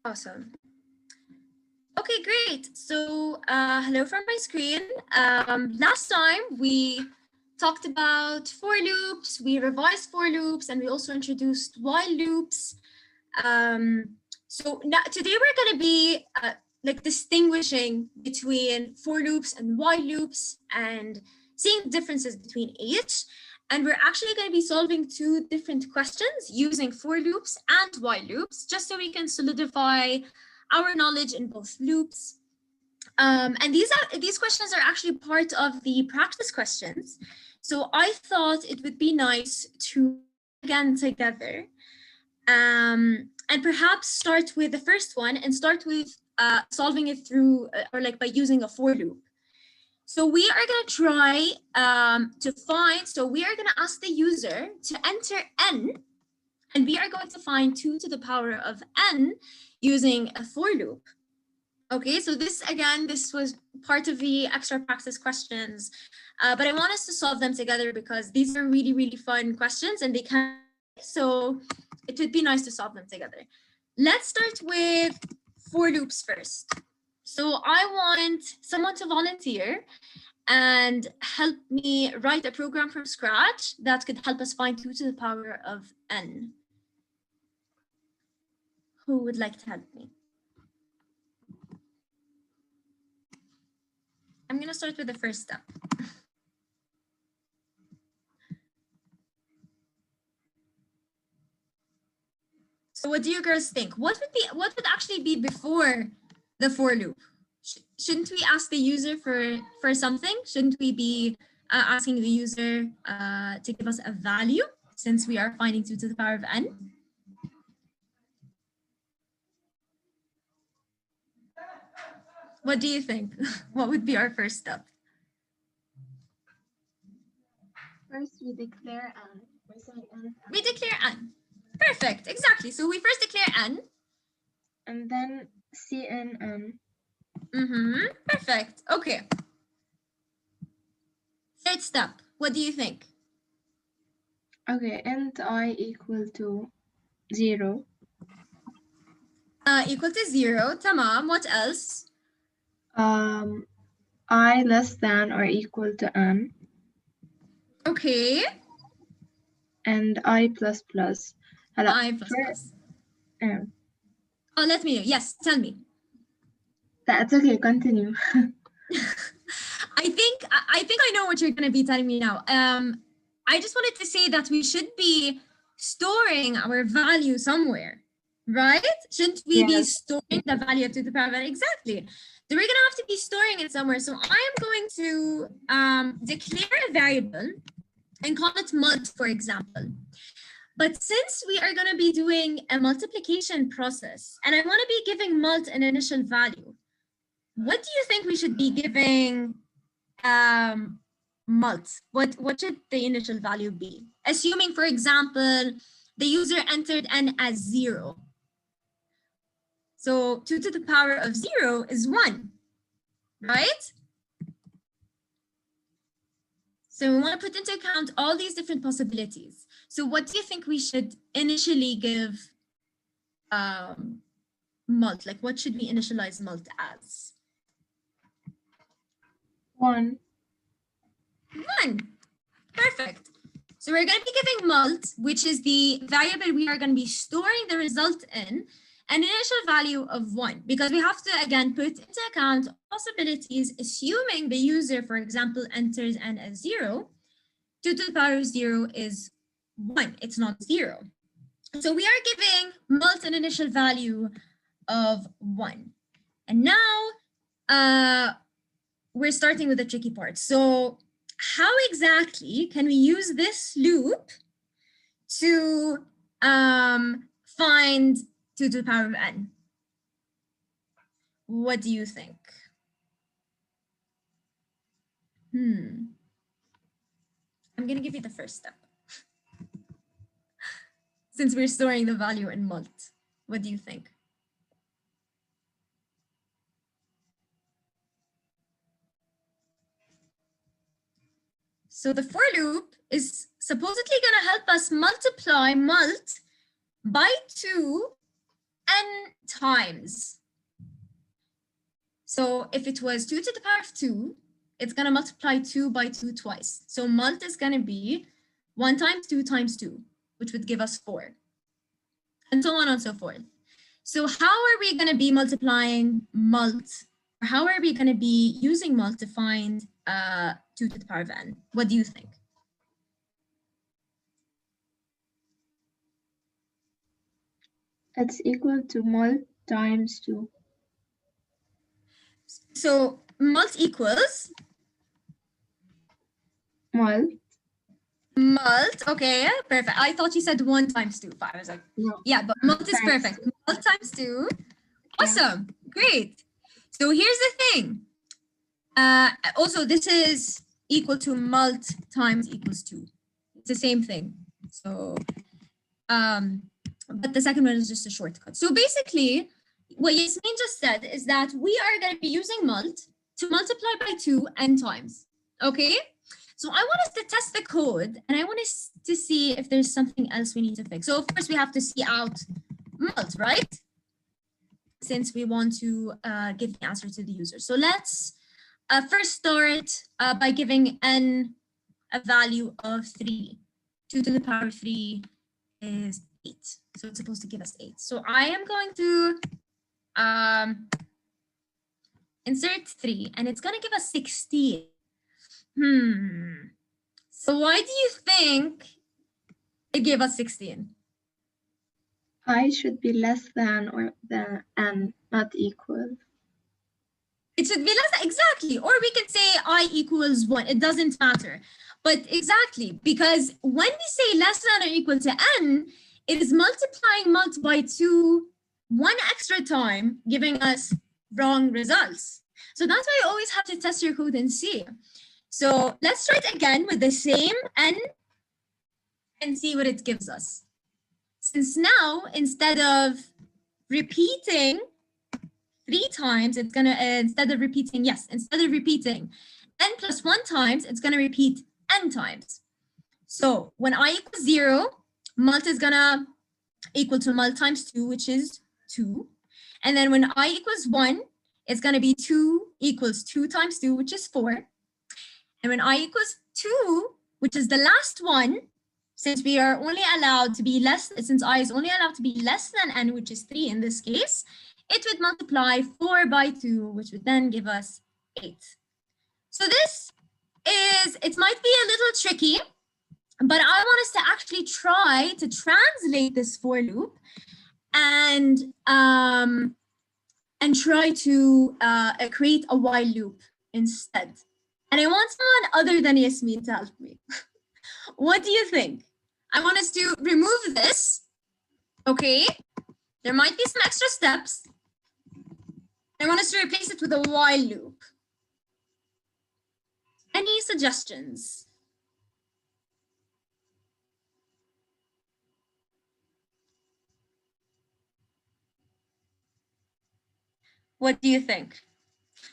Awesome. Okay, great. So hello from my screen. Last time we talked about for loops, we revised for loops, and we also introduced while loops. So now today we're going to be like distinguishing between for loops and while loops and seeing differences between each. And we're actually going to be solving two different questions using for loops and while loops, just so we can solidify our knowledge in both loops. And these questions are actually part of the practice questions. So I thought it would be nice to again together and perhaps start with the first one and start with solving it through or like by using a for loop. So we are going to try to find, so we are going to ask the user to enter n, and we are going to find 2 to the power of n using a for loop. Okay, so this was part of the extra practice questions, but I want us to solve them together because these are really, really fun questions and they can, so it would be nice to solve them together. Let's start with for loops first. So I want someone to volunteer and help me write a program from scratch that could help us find 2 to the power of n. Who would like to help me? I'm going to start with the first step. So what do you girls think? What would actually be before the for loop? Shouldn't we ask the user for something? Shouldn't we be asking the user to give us a value since we are finding 2 to the power of n? What do you think? What would be our first step? First, we declare n. We declare n. Perfect, exactly. So we first declare n. And then cnn. Perfect, okay. Third step, what do you think? Okay, int I equal to 0. Equal to 0, tamam. What else? I less than or equal to n. Okay. And I plus plus. I plus plus. Oh, let me know. Yes, tell me. That's okay, continue. I think I know what you're going to be telling me now. I just wanted to say that we should be storing our value somewhere, right? Shouldn't we be storing the value to the power of n? Exactly. So we're going to have to be storing it somewhere. So I am going to declare a variable and call it mult, for example. But since we are going to be doing a multiplication process and I want to be giving mult an initial value, what do you think we should be giving mult? What should the initial value be? Assuming, for example, the user entered n as 0. So 2 to the power of 0 is 1, right? So we want to put into account all these different possibilities. So what do you think we should initially give mult? Like what should we initialize mult as? 1. 1. Perfect. So we're going to be giving mult, which is the variable we are going to be storing the result in, an initial value of 1, because we have to, again, put into account possibilities, assuming the user, for example, enters n as 0, 2 to the power of 0 is 1. It's not 0. So we are giving mult an initial value of 1. And now we're starting with the tricky part. So how exactly can we use this loop to find 2 to the power of n? What do you think? I'm going to give you the first step. Since we're storing the value in mult, what do you think? So the for loop is supposedly going to help us multiply mult by 2 n times. So if it was 2 to the power of 2, it's going to multiply 2 by 2 twice. So mult is going to be 1 times 2 times 2, which would give us 4. And so on and so forth. So how are we going to be multiplying mult? Or how are we going to be using mult to find 2 to the power of n? What do you think? It's equal to mult times 2. So mult equals Mult? mult. Okay, perfect. I thought you said 1 times 2. I was like, No. yeah, but mult is Times perfect. 2. Mult times 2. Awesome. Great. So here's the thing. Also, this is equal to mult times equals 2. It's the same thing. So, but the second one is just a shortcut. So basically, what Yasmin just said is that we are going to be using mult to multiply by 2 n times. Okay? So I want us to test the code, and I want us to see if there's something else we need to fix. So of course, we have to see out mult, right? Since we want to give the answer to the user. So let's first start by giving n a value of 3. 2 to the power of 3 is 8. So it's supposed to give us 8. So I am going to insert 3, and it's going to give us 16. So why do you think it gave us 16? I should be less than or than n, not equal. It should be less, exactly. Or we could say I equals 1. It doesn't matter. But exactly, because when we say less than or equal to n, it is multiplying mult by 2 one extra time, giving us wrong results. So that's why you always have to test your code and see. So let's try it again with the same n and see what it gives us. Since now, instead of repeating 3 times, it's gonna, instead of repeating n plus 1 times, it's gonna repeat n times. So when I equals 0, mult is gonna equal to mult times 2, which is 2. And then when I equals 1, it's gonna be 2 equals 2 times 2, which is 4. And when I equals 2, which is the last one, since we are only allowed to be less, since I is only allowed to be less than n, which is 3 in this case, it would multiply 4 by 2, which would then give us 8. So this is, it might be a little tricky, but I want us to actually try to translate this for loop and try to create a while loop instead. And I want someone other than Yasmin to help me. What do you think? I want us to remove this, okay? There might be some extra steps. I want us to replace it with a while loop. Any suggestions? What do you think?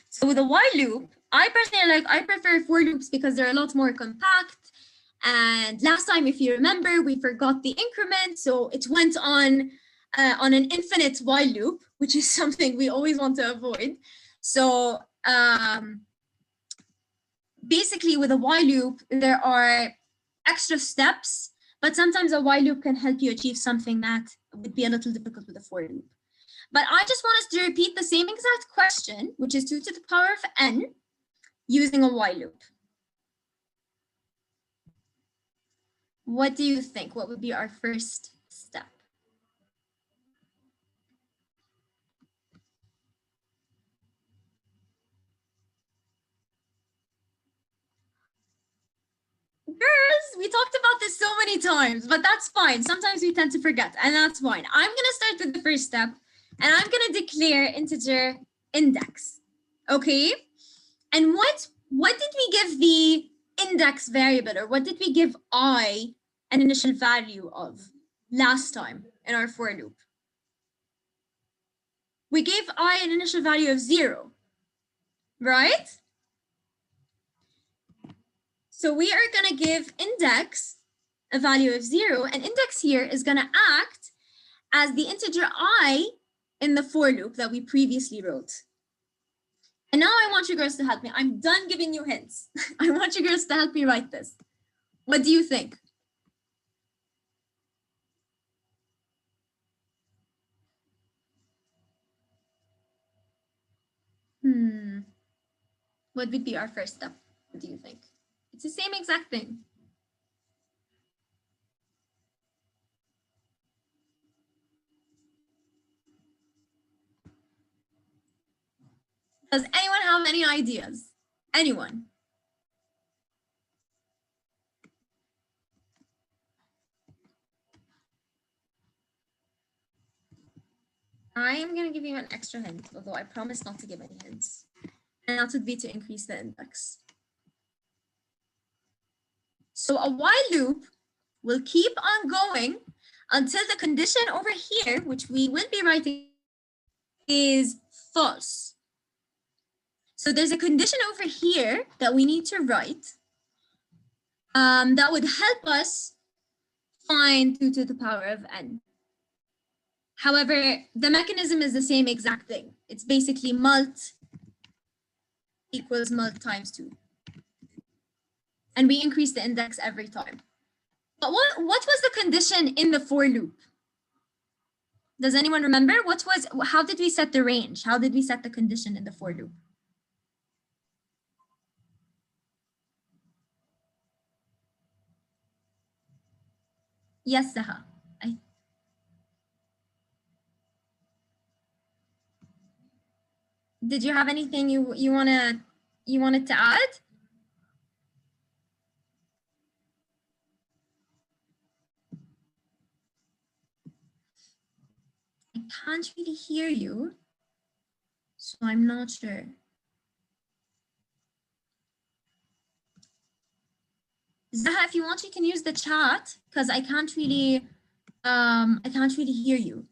So with a while loop, I personally I prefer for loops because they're a lot more compact. And last time, if you remember, we forgot the increment. So it went on an infinite while loop, which is something we always want to avoid. So basically with a while loop, there are extra steps, but sometimes a while loop can help you achieve something that would be a little difficult with a for loop. But I just want us to repeat the same exact question, which is 2 to the power of n, using a while loop. What do you think? What would be our first step? Girls, we talked about this so many times, but that's fine. Sometimes we tend to forget, and that's fine. I'm going to start with the first step, and I'm going to declare integer index. Okay? And what did we give the index variable, or what did we give I an initial value of last time in our for loop? We gave I an initial value of 0, right? So we are going to give index a value of 0, and index here is going to act as the integer I in the for loop that we previously wrote. And now I want you girls to help me. I'm done giving you hints. I want you girls to help me write this. What do you think? What would be our first step? What do you think? It's the same exact thing. Does anyone have any ideas? Anyone? I am going to give you an extra hint, although I promise not to give any hints. And that would be to increase the index. So a while loop will keep on going until the condition over here, which we will be writing, is false. So there's a condition over here that we need to write that would help us find 2 to the power of n. However, the mechanism is the same exact thing. It's basically mult equals mult times 2. And we increase the index every time. But what was the condition in the for loop? Does anyone remember? How did we set the range? How did we set the condition in the for loop? Yes, Zaha. Did you have anything you wanted to add? I can't really hear you, so I'm not sure. Zaha, if you want, you can use the chat because I can't really hear you.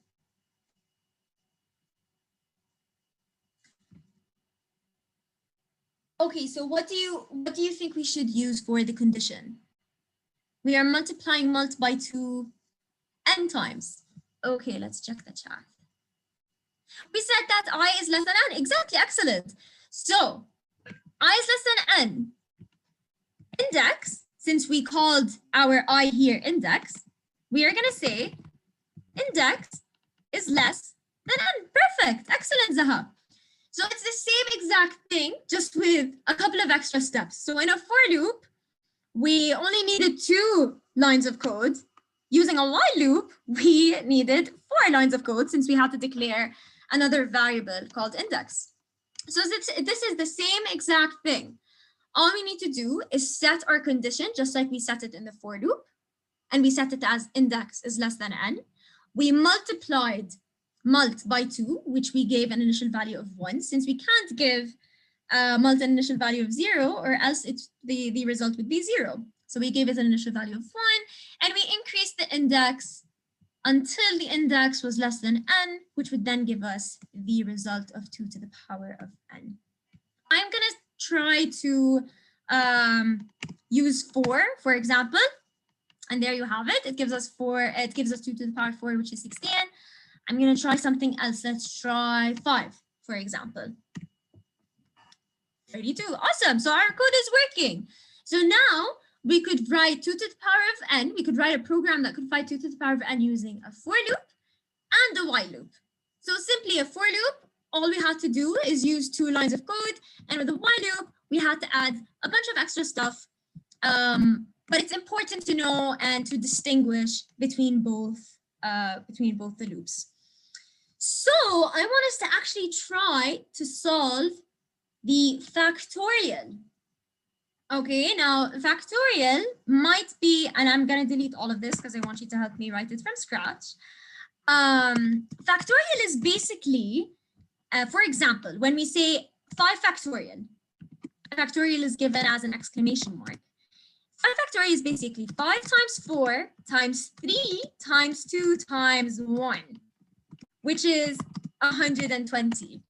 Okay, so what do you think we should use for the condition? We are multiplying mult by 2 n times. Okay, let's check the chat. We said that I is less than n. Exactly, excellent. So I is less than n. Index, since we called our I here index, we are going to say index is less than n. Perfect, excellent, Zaha. So it's the same exact thing, just with a couple of extra steps. So in a for loop, we only needed 2 lines of code. Using a while loop, we needed 4 lines of code since we had to declare another variable called index. So this is the same exact thing. All we need to do is set our condition just like we set it in the for loop, and we set it as index is less than n. We multiplied mult by 2, which we gave an initial value of 1, since we can't give mult an initial value of 0, or else the result would be 0. So we gave it an initial value of 1, and we increased the index until the index was less than n, which would then give us the result of 2 to the power of n. I'm going to try to use 4, for example, and there you have it. It gives us 4. It gives us 2 to the power 4, which is 16. I'm going to try something else. Let's try 5, for example. 32. Awesome. So our code is working. So now we could write 2 to the power of n. We could write a program that could find 2 to the power of n using a for loop and a while loop. So simply a for loop, all we had to do is use 2 lines of code. And with a while loop, we had to add a bunch of extra stuff. But it's important to know and to distinguish between both the loops. So I want us to actually try to solve the factorial. Okay, now factorial might be, and I'm going to delete all of this because I want you to help me write it from scratch. Factorial is basically, for example, when we say 5 factorial, factorial is given as an exclamation mark. 5 factorial is basically 5 times 4 times 3 times 2 times 1, which is 120.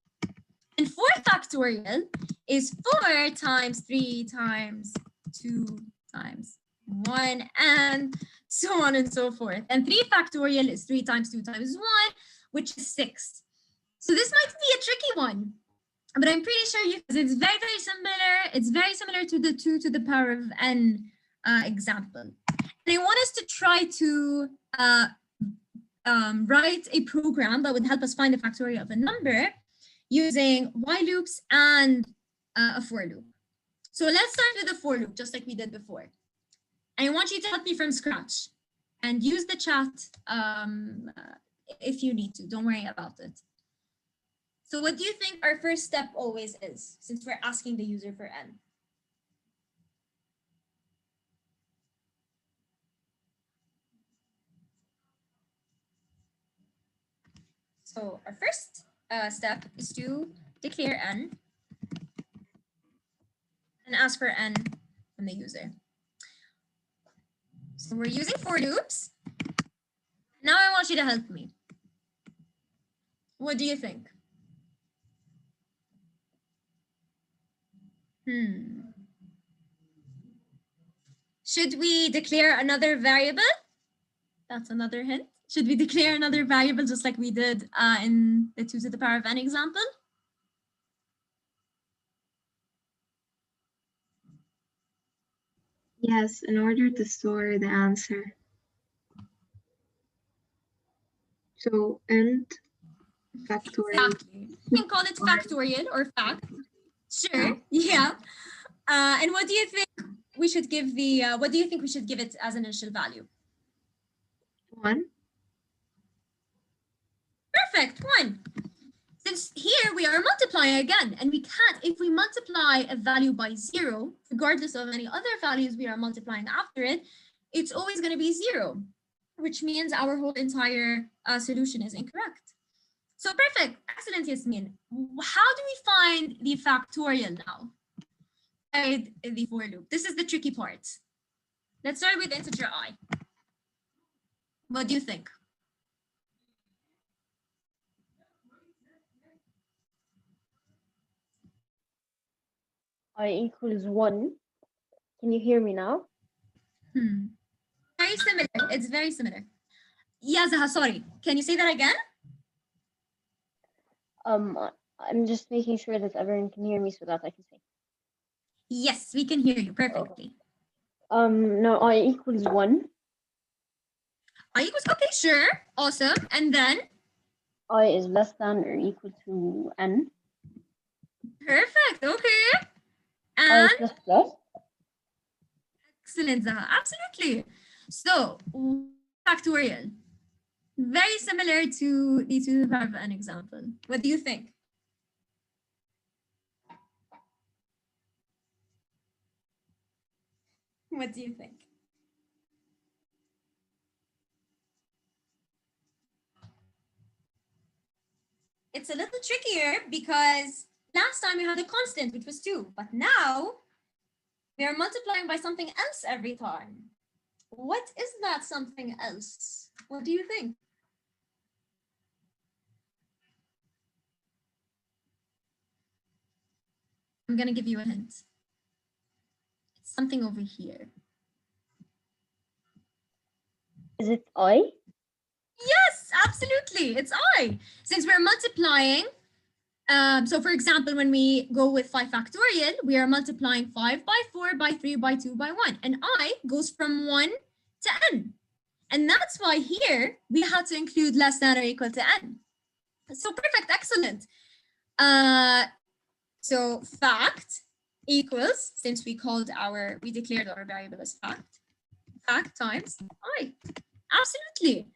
And 4 factorial is 4 times 3 times 2 times 1, and so on and so forth. And 3 factorial is 3 times 2 times 1, which is 6. So this might be a tricky one, but I'm pretty sure you, because it's very, very similar. It's very similar to the 2 to the power of n example. And I want us to try to write a program that would help us find the factorial of a number using while loops and a for loop. So let's start with the for loop, just like we did before. And I want you to help me from scratch and use the chat if you need to. Don't worry about it. So what do you think our first step always is, since we're asking the user for n? So our first step is to declare n and ask for n from the user. So we're using for loops. Now I want you to help me. What do you think? Should we declare another variable? That's another hint. Should we declare another variable just like we did in the 2 to the power of n example? Yes, in order to store the answer. So end factorial. Exactly. You can call it factorial or fact. Sure. Yeah. And what do you think we should give the? What do you think we should give it as an initial value? 1. Perfect. 1. Since here we are multiplying again, and we can't, if we multiply a value by 0, regardless of any other values we are multiplying after it, it's always going to be 0, which means our whole entire solution is incorrect. So perfect. Excellent, Yasmin. How do we find the factorial now? The for loop. This is the tricky part. Let's start with integer I. What do you think? I equals 1. Can you hear me now? Very similar. It's very similar. Yeah, Zaha, sorry. Can you say that again? I'm just making sure that everyone can hear me so that I can say. Yes, we can hear you perfectly. No, I equals 1. I equals, okay, sure. Awesome. And then? I is less than or equal to n. Perfect. Okay. I And? plus plus. Excellent, Zaha. Absolutely. So, factorial. Very similar to the 2 to the power of n example. What do you think? What do you think? It's a little trickier because last time we had a constant, which was 2, but now we are multiplying by something else every time. What is that something else? What do you think? I'm going to give you a hint. It's something over here. Is it I? Yes, absolutely. It's I. Since we're multiplying, so for example, when we go with 5 factorial, we are multiplying 5 by 4 by 3 by 2 by 1. And I goes from 1 to n. And that's why here we had to include less than or equal to n. So perfect, excellent. So fact equals, since we declared our variable as fact times I. Absolutely.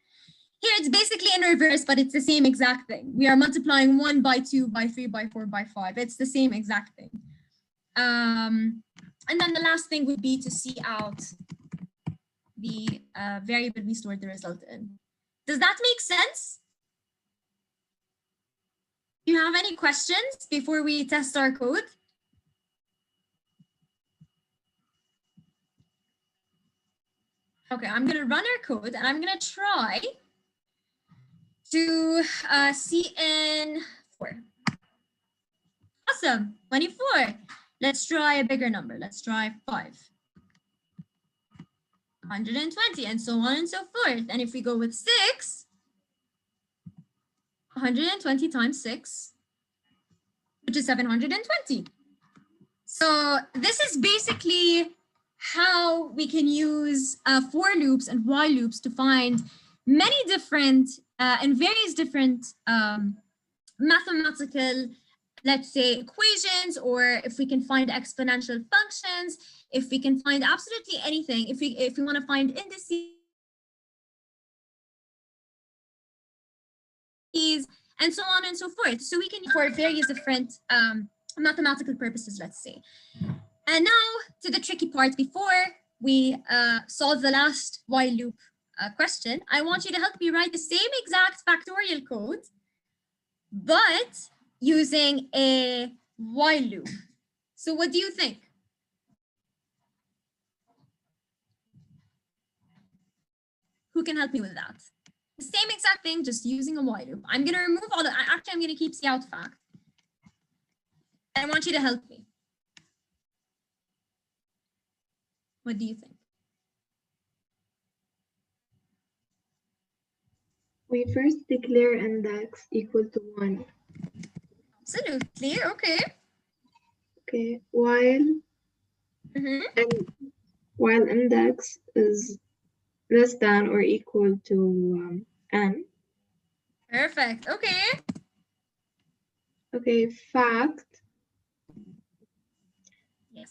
Here it's basically in reverse, but it's the same exact thing. We are multiplying 1 by 2 by 3 by 4 by 5. It's the same exact thing. And then the last thing would be to see out the variable we stored the result in. Does that make sense? Do you have any questions before we test our code? Okay, I'm going to run our code and I'm going to try to see in 4. Awesome, 24. Let's try a bigger number. Let's try 5. 120 and so on and so forth. And if we go with 6, 120 times 6, which is 720. So this is basically how we can use for loops and while loops to find many different and various different mathematical, let's say, equations, or if we can find exponential functions, if we can find absolutely anything, if we want to find indices, and so on and so forth. So we can use for various different mathematical purposes, let's say. And now to the tricky part. Before we solve the last while loop question, I want you to help me write the same exact factorial code, but using a while loop. So what do you think? Who can help me with that? The same exact thing, just using a while loop. I'm going to remove all the, actually, I'm going to keep the out fact. And I want you to help me. What do you think? We first declare index equal to 1. Absolutely, okay. Okay, while index is less than or equal to n. Perfect, okay. Okay, fact Yes.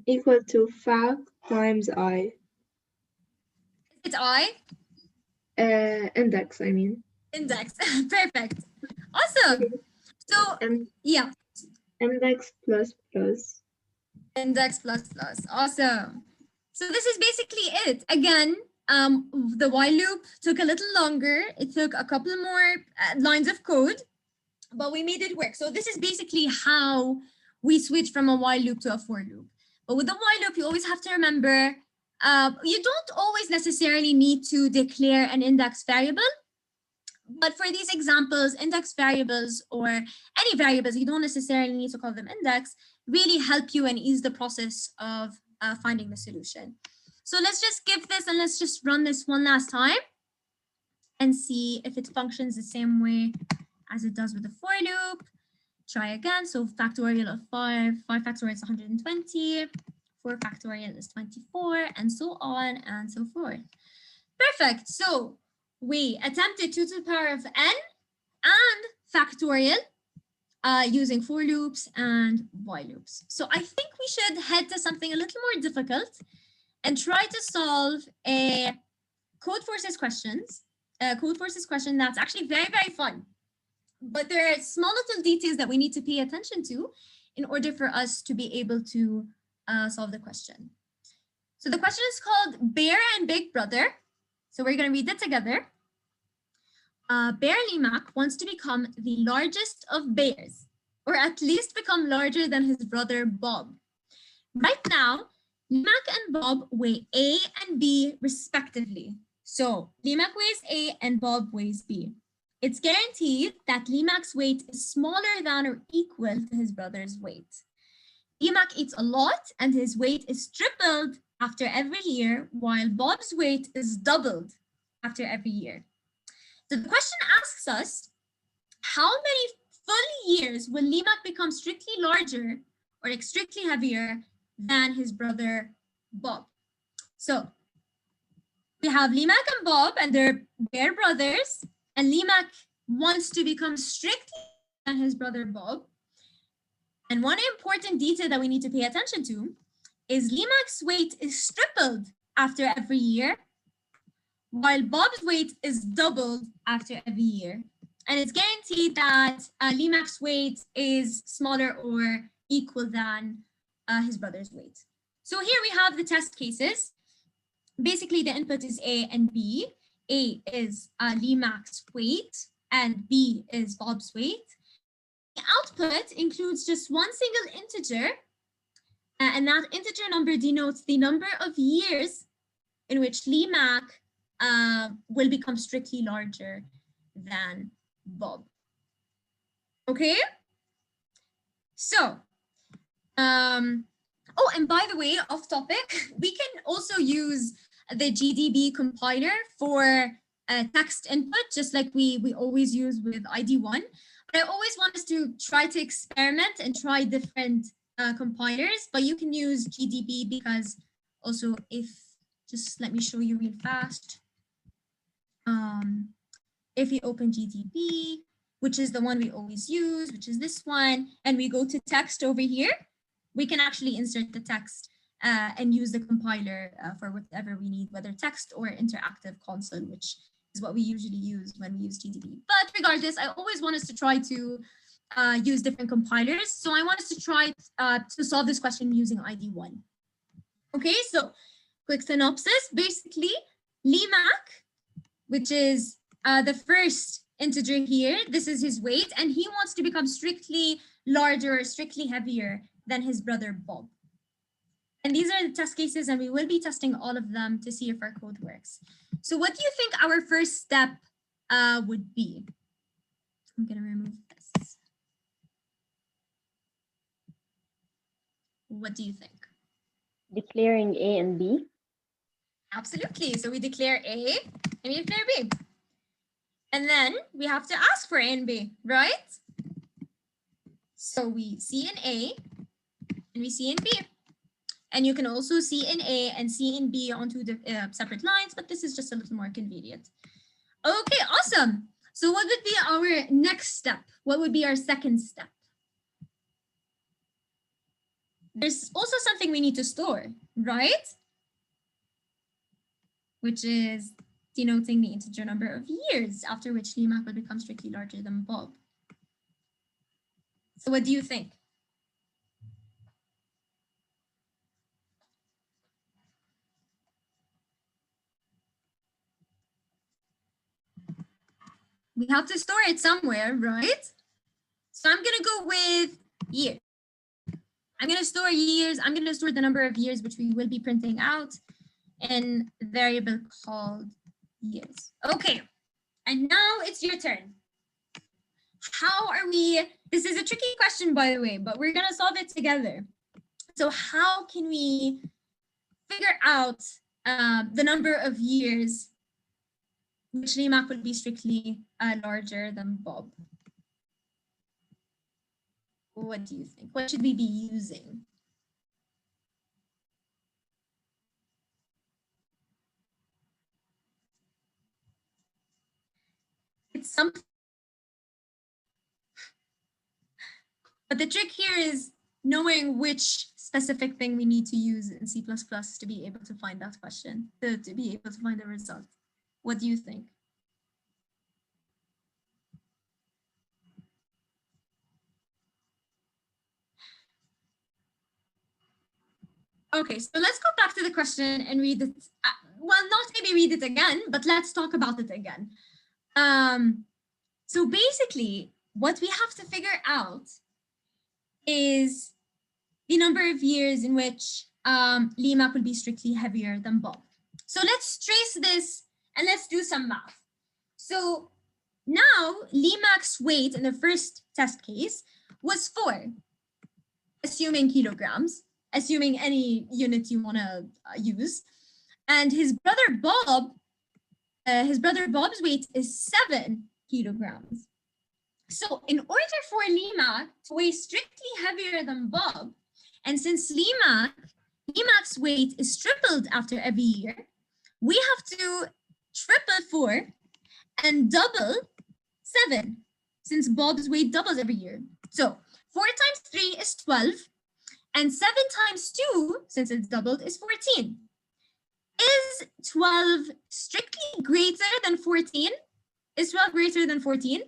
equal to fact times I. It's I? Index, I mean. Index, perfect. Awesome. So, yeah. Index plus plus. Index plus plus, awesome. So this is basically it. Again, the while loop took a little longer. It took a couple more lines of code, but we made it work. So this is basically how we switch from a while loop to a for loop. But with the while loop, you always have to remember, you don't always necessarily need to declare an index variable. But for these examples, index variables or any variables, you don't necessarily need to call them index, really help you and ease the process of finding the solution. So let's just give this and let's just run this one last time and see if it functions the same way as it does with the for loop. Try again. So factorial of 5 factorial is 120, 4 factorial is 24, and so on and so forth. Perfect. So we attempted 2 to the power of n and factorial using for loops and while loops. So I think we should head to something a little more difficult and try to solve a code forces question that's actually very, very fun. But there are small little details that we need to pay attention to in order for us to be able to solve the question. So the question is called Bear and Big Brother. So we're going to read it together. Bear Limak wants to become the largest of bears, or at least become larger than his brother Bob. Right now, Limak and Bob weigh A and B respectively. So Limak weighs A and Bob weighs B. It's guaranteed that Limak's weight is smaller than or equal to his brother's weight. Limak eats a lot and his weight is tripled after every year, while Bob's weight is doubled after every year. So the question asks us, how many full years will Limak become strictly larger or strictly heavier than his brother Bob? So we have Limak and Bob and they're bear brothers, and Limak wants to become strictly than his brother Bob. And one important detail that we need to pay attention to is Limak's weight is tripled after every year, while Bob's weight is doubled after every year. And it's guaranteed that Limak's weight is smaller or equal than his brother's weight. So here we have the test cases. Basically, the input is A and B. A is Limak's weight and B is Bob's weight. The output includes just one single integer, and that integer number denotes the number of years in which Limak will become strictly larger than Bob. Okay? So, oh, and by the way, off topic, we can also use the GDB compiler for text input, just like we always use with ID1. But I always want us to try to experiment and try different compilers, but you can use GDB because also just let me show you real fast. If you open GDB, which is the one we always use, which is this one, and we go to text over here, we can actually insert the text and use the compiler for whatever we need, whether text or interactive console, which is what we usually use when we use GDB. But regardless, I always want us to try to use different compilers. So I want us to try to solve this question using ID1. Okay, so quick synopsis. Basically, Limac, which is the first integer here, this is his weight, and he wants to become strictly larger, strictly heavier than his brother Bob. And these are the test cases, and we will be testing all of them to see if our code works. So what do you think our first step would be? I'm going to remove this. What do you think? Declaring A and B. Absolutely. So we declare A and we declare B. And then we have to ask for A and B, right? So we see in A and we see in B. And you can also see in A and see in B on two separate lines, but this is just a little more convenient. Okay, awesome. So what would be our next step? What would be our second step? There's also something we need to store, right? Which is denoting the integer number of years after which Limac will become strictly larger than Bob. So what do you think? We have to store it somewhere, right? So I'm going to go with year. I'm going to store years. I'm going to store the number of years which we will be printing out in a variable called years. Okay, and now it's your turn. How are we? This is a tricky question, by the way, but we're going to solve it together. So how can we figure out the number of years which Limac will be strictly larger than Bob? What do you think? What should we be using? It's something. But the trick here is knowing which specific thing we need to use in C++ to be able to find that question, to be able to find the result. What do you think? Okay, so let's go back to the question and read it. Well, not maybe read it again, but let's talk about it again. So basically, what we have to figure out is the number of years in which Limac will be strictly heavier than Bob. So let's trace this and let's do some math. So now Limac's weight in the first test case was 4, assuming kilograms, assuming any unit you want to use. And his brother Bob's weight is 7 kilograms. So in order for Limac to weigh strictly heavier than Bob, and since Limac's weight is tripled after every year, we have to triple 4 and double 7, since Bob's weight doubles every year. So 4 times 3 is 12, and 7 times 2, since it's doubled, is 14. Is 12 strictly greater than 14? Is 12 greater than 14?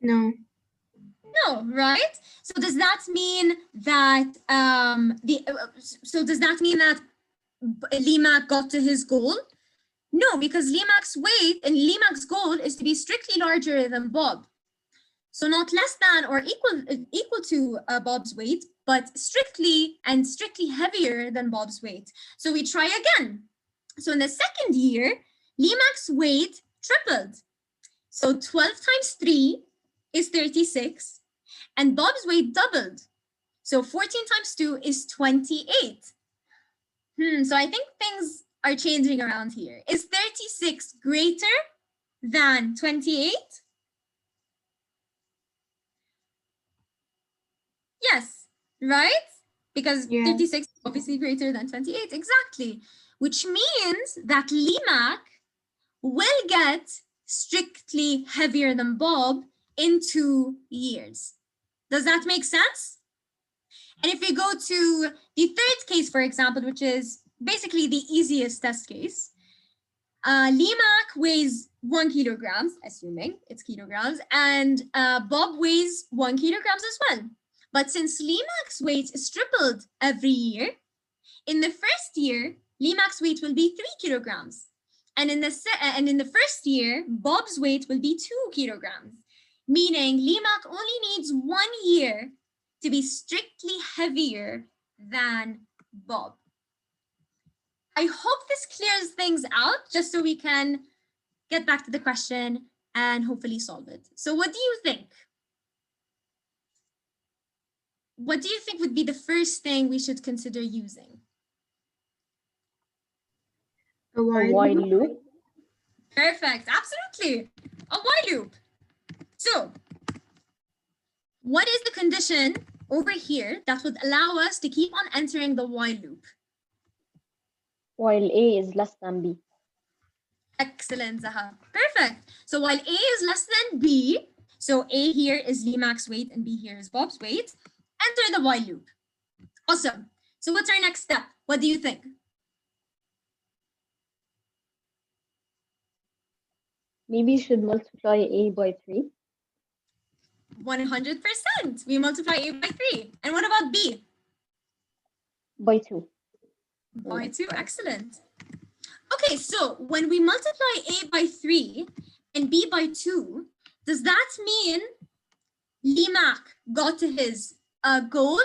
No. No, right? So does that mean that Limac got to his goal? No, because Limac's weight and Limac's goal is to be strictly larger than Bob. So not less than or equal to Bob's weight, but strictly heavier than Bob's weight. So we try again. So in the second year, Limac's weight tripled. So 12 times 3 is 36, and Bob's weight doubled. So 14 times 2 is 28. So I think things are changing around here. Is 36 greater than 28? Yes, right? Because Yeah. 36 is obviously greater than 28, exactly. Which means that Limac will get strictly heavier than Bob in 2 years. Does that make sense? And if we go to the third case, for example, which is basically the easiest test case, Limac weighs 1 kilograms, assuming it's kilograms, and Bob weighs 1 kilograms as well. But since Limac's weight is tripled every year, in the first year, Limac's weight will be 3 kilograms. And in the first year, Bob's weight will be 2 kilograms, meaning Limac only needs 1 year to be strictly heavier than Bob. I hope this clears things out just so we can get back to the question and hopefully solve it. So what do you think? What do you think would be the first thing we should consider using? A A while loop. Perfect, absolutely. A while loop. So what is the condition over here that would allow us to keep on entering the while loop? While A is less than B. Excellent, Zaha. Perfect. So while A is less than B, so A here is Limac's weight and B here is Bob's weight, enter the while loop. Awesome. So what's our next step? What do you think? Maybe you should multiply A by 3. 100%. We multiply A by 3. And what about B? By 2. By 2, excellent. Okay, so when we multiply A by 3 and B by 2, does that mean Limac got to his goal?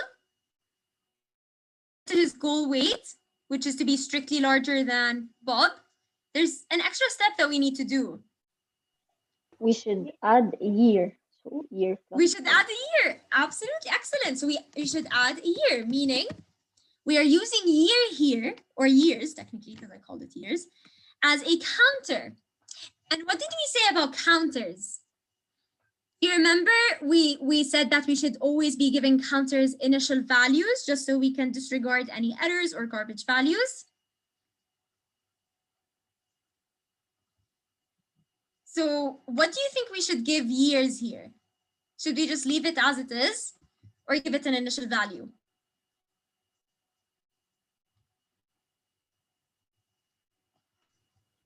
To his goal weight, which is to be strictly larger than Bob? There's an extra step that we need to do. We should add a year. So year plus. We should add a year. Absolutely, excellent. So we should add a year, meaning we are using year here, or years technically, because I called it years, as a counter. And what did we say about counters? You remember we said that we should always be giving counters initial values just so we can disregard any errors or garbage values. So what do you think we should give years here? Should we just leave it as it is or give it an initial value?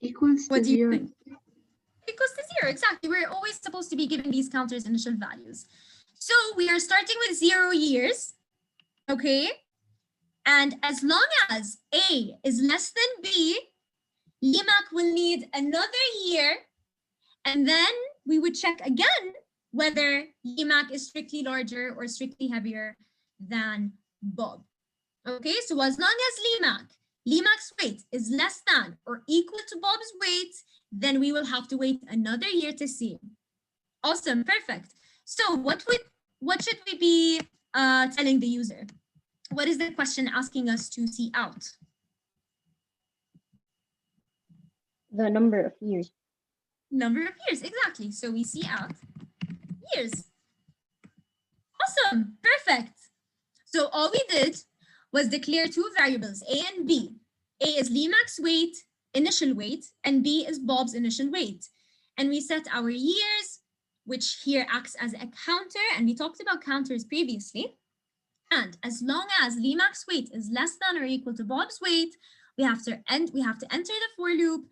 Equals to What do you 0. think? Equals to 0, exactly. We're always supposed to be giving these counters initial values. So we are starting with 0 years, okay? And as long as A is less than B, Limac will need another year, and then we would check again whether Limac is strictly larger or strictly heavier than Bob. Okay, so as long as Limac's weight is less than or equal to Bob's weight, then we will have to wait another year to see. Awesome, perfect. So what should we be telling the user? What is the question asking us to see out? The number of years. Number of years, exactly. So we see out years. Awesome, perfect. So all we did was declare 2 variables, A and B. A is Limac's weight, initial weight, and B is Bob's initial weight. And we set our years, which here acts as a counter, and we talked about counters previously. And as long as Limac's weight is less than or equal to Bob's weight, we have to enter the for loop,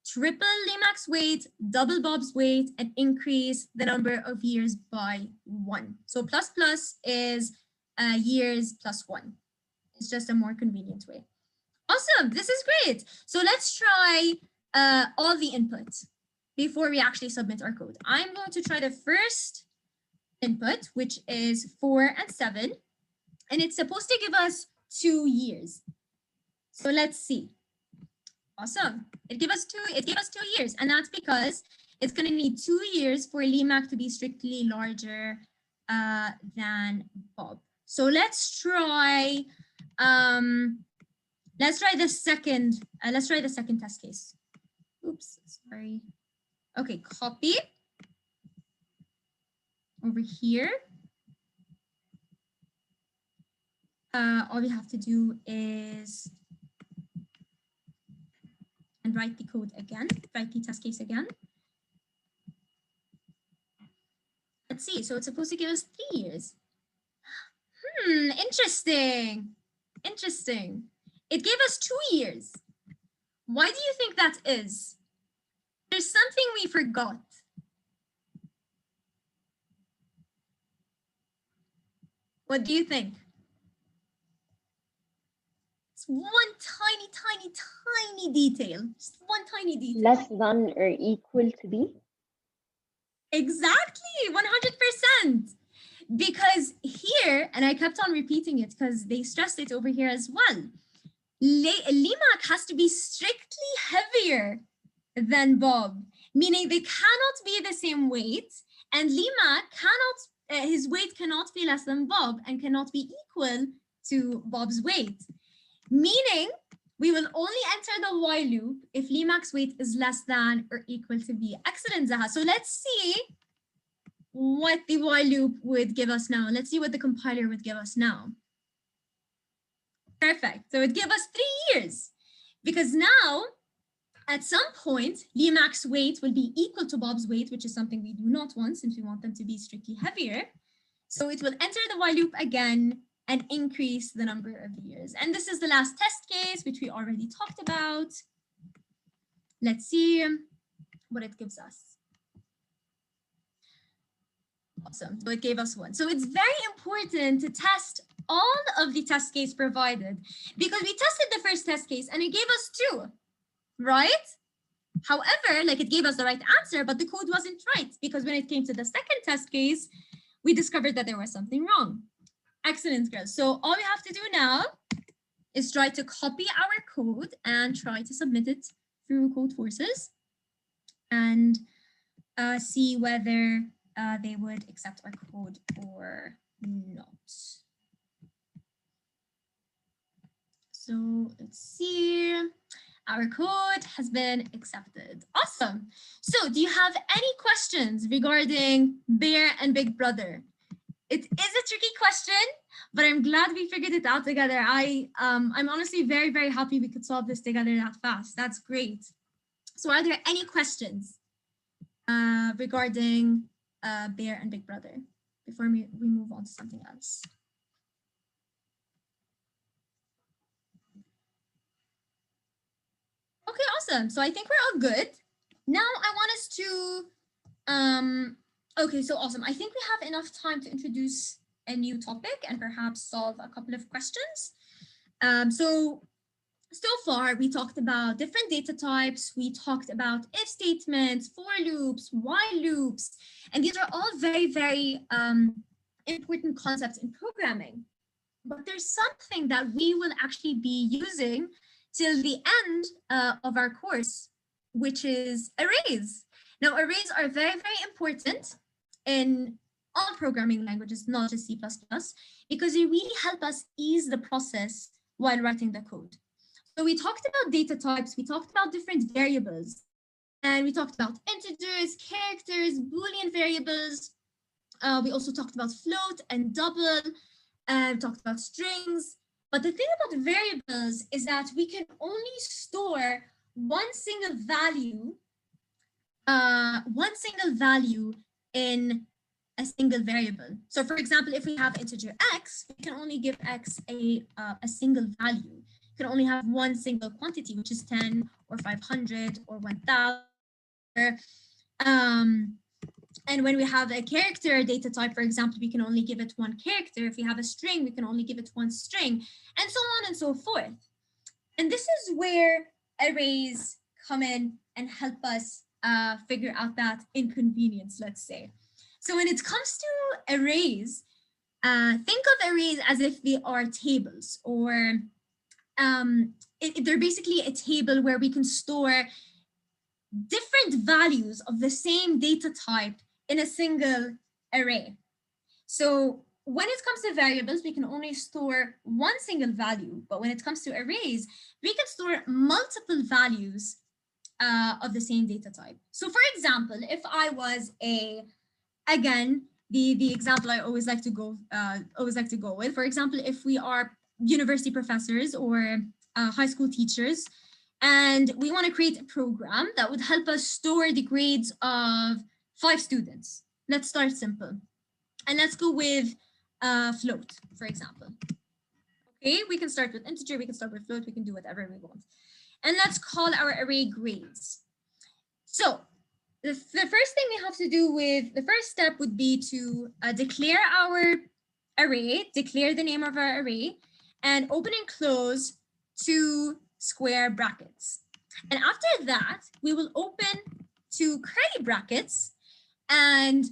triple Limac's weight, double Bob's weight, and increase the number of years by 1. So plus is years plus 1. It's just a more convenient way. Awesome, this is great. So let's try all the inputs before we actually submit our code. I'm going to try the first input, which is 4 and 7, and it's supposed to give us 2 years. So let's see. Awesome, it gave us 2 years, and that's because it's going to need 2 years for Limac to be strictly larger than Bob. So let's try Let's try the second. Let's try the second test case. Oops, sorry. Okay, copy over here. All we have to do is and write the code again, write the test case again. Let's see, so it's supposed to give us 3 years. Interesting. Interesting. It gave us 2 years. Why do you think that is? There's something we forgot. What do you think? It's one tiny detail. Just one tiny detail. Less than or equal to be? Exactly, 100%. Because here, and I kept on repeating it because they stressed it over here as well, Limac has to be strictly heavier than Bob, meaning they cannot be the same weight, and Limac cannot, his weight cannot be less than Bob and cannot be equal to Bob's weight, meaning we will only enter the while loop if Limac's weight is less than or equal to B. Excellent, Zaha. So let's see what the while loop would give us now. Let's see what the compiler would give us now. Perfect. So it gave us 3 years because now at some point, Limac's weight will be equal to Bob's weight, which is something we do not want since we want them to be strictly heavier. So it will enter the while loop again and increase the number of years. And this is the last test case, which we already talked about. Let's see what it gives us. Awesome, so it gave us 1. So it's very important to test all of the test case provided because we tested the first test case and it gave us 2, right? However, like it gave us the right answer, but the code wasn't right because when it came to the second test case, we discovered that there was something wrong. Excellent, girls. So all we have to do now is try to copy our code and try to submit it through Code Forces and see whether they would accept our code or not. So let's see. Our code has been accepted. Awesome. So do you have any questions regarding Bear and Big Brother? It is a tricky question, but I'm glad we figured it out together. I'm honestly very, very happy we could solve this together that fast. That's great. So are there any questions regarding Bear and Big Brother before we move on to something else? Okay, awesome. So I think we're all good. Now I want us to, okay, so awesome. I think we have enough time to introduce a new topic and perhaps solve a couple of questions. So far, we talked about different data types. We talked about if statements, for loops, while loops, and these are all very, very important concepts in programming. But there's something that we will actually be using till the end of our course, which is arrays. Now, arrays are very, very important in all programming languages, not just C++, because they really help us ease the process while writing the code. So we talked about data types, we talked about different variables, and we talked about integers, characters, Boolean variables. We also talked about float and double, and we talked about strings. But the thing about variables is that we can only store one single value in a single variable. So for example, if we have integer x, we can only give x a single value. You can only have one single quantity, which is 10 or 500 or 1000. And when we have a character data type, for example, we can only give it one character. If we have a string, we can only give it one string, and so on and so forth. And this is where arrays come in and help us figure out that inconvenience, let's say. So when it comes to arrays, think of arrays as if they are tables, or they're basically a table where we can store different values of the same data type in a single array. So when it comes to variables, we can only store one single value, but when it comes to arrays, we can store multiple values of the same data type. So for example, if I was again, the example I always like to go with, for example, if we are university professors or high school teachers, and we want to create a program that would help us store the grades of 5 students. Let's start simple. And let's go with float, for example. Okay, we can start with integer, we can start with float, we can do whatever we want. And let's call our array grades. So the first thing we have to do with the first step would be to declare our array, declare the name of our array, and open and close 2 square brackets. And after that, we will open 2 curly brackets and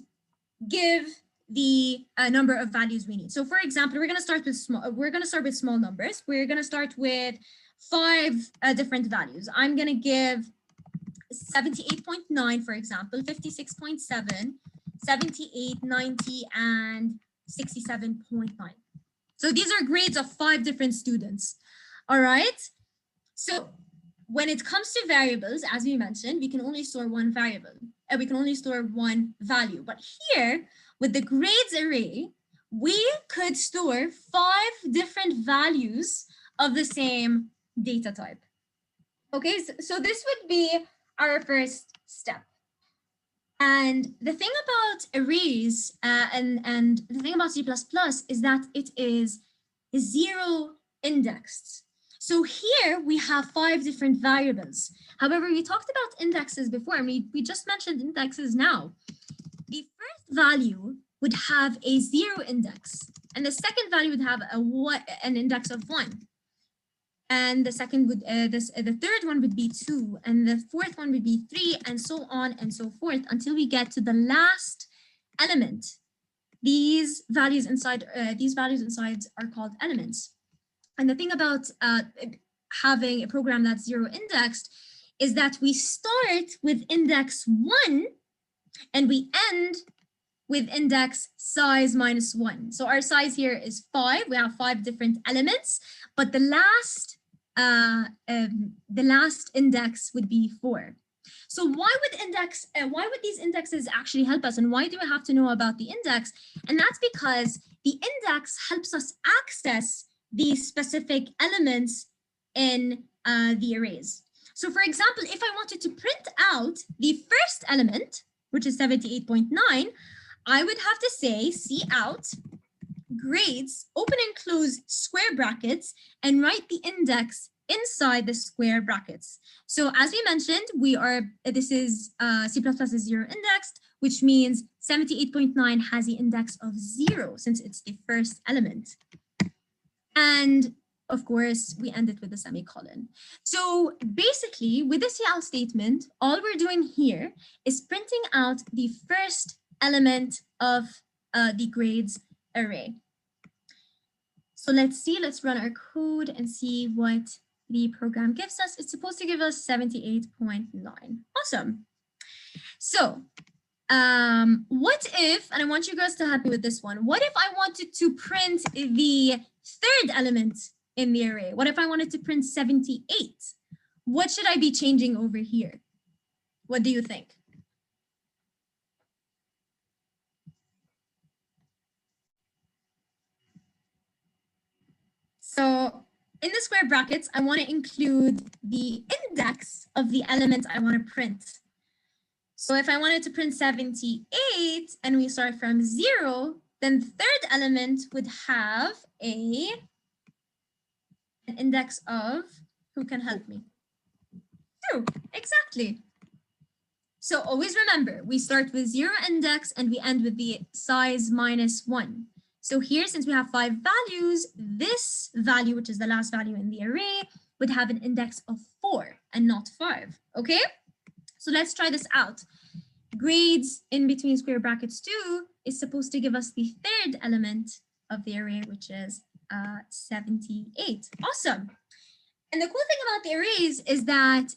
give the number of values we need. So for example, we're going to start with small numbers. We're going to start with 5 different values. I'm going to give 78.9, for example, 56.7, 78, 90, and 67.9. So these are grades of 5 different students. All right. So when it comes to variables, as we mentioned, we can only store one variable. We can only store one value. But here, with the grades array, we could store 5 different values of the same data type. Okay, so this would be our first step. And the thing about arrays and the thing about C++ is that it is 0 indexed. So here we have 5 different variables. However, we talked about indexes before, and we just mentioned indexes now. The first value would have a 0 index, and the second value would have an index of 1. And the second would the third one would be 2, and the fourth one would be 3, and so on and so forth until we get to the last element. These values inside are called elements. And the thing about having a program that's 0 indexed is that we start with index 1 and we end with index size -1. So our size here is 5. We have 5 different elements, but the last index would be 4. So why would these indexes actually help us, and why do we have to know about the index? And that's because the index helps us access these specific elements in the arrays. So for example, if I wanted to print out the first element, which is 78.9, I would have to say cout grades, open and close square brackets, and write the index inside the square brackets. So as we mentioned, this is C++ is 0 indexed, which means 78.9 has the index of 0 since it's the first element. And of course, we end it with a semicolon. So basically, with the cout statement, all we're doing here is printing out the first element of the grades array. So let's run our code and see what the program gives us. It's supposed to give us 78.9. Awesome. So what if, and I want you guys to help me with this one, what if I wanted to print the third element in the array? What if I wanted to print 78? What should I be changing over here? What do you think? So in the square brackets, I want to include the index of the element I want to print. So if I wanted to print 78 and we start from 0, then the third element would have an index of, who can help me? 2, exactly. So always remember, we start with 0 index and we end with the size -1. So here, since we have 5 values, this value, which is the last value in the array, would have an index of 4 and not 5, okay? So let's try this out. Grades in between square brackets 2 is supposed to give us the third element of the array, which is 78. Awesome. And the cool thing about the arrays is that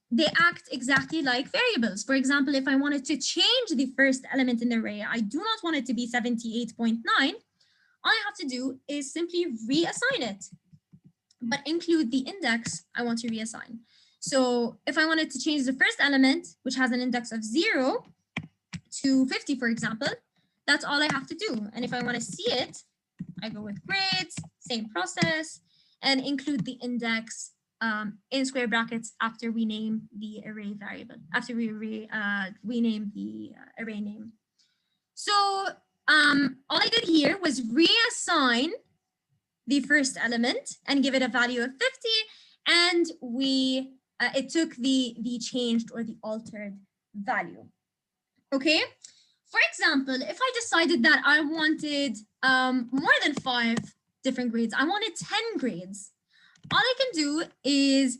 they act exactly like variables. For example, if I wanted to change the first element in the array, I do not want it to be 78.9. all I have to do is simply reassign it, but include the index I want to reassign. So if I wanted to change the first element, which has an index of 0 to 50, for example, that's all I have to do. And if I want to see it, I go with grades, same process, and include the index in square brackets after we name the array variable, after we rename the array name. So all I did here was reassign the first element and give it a value of 50, and it took the changed or the altered value. Okay. For example, if I decided that I wanted more than 5 different grades, I wanted 10 grades, all I can do is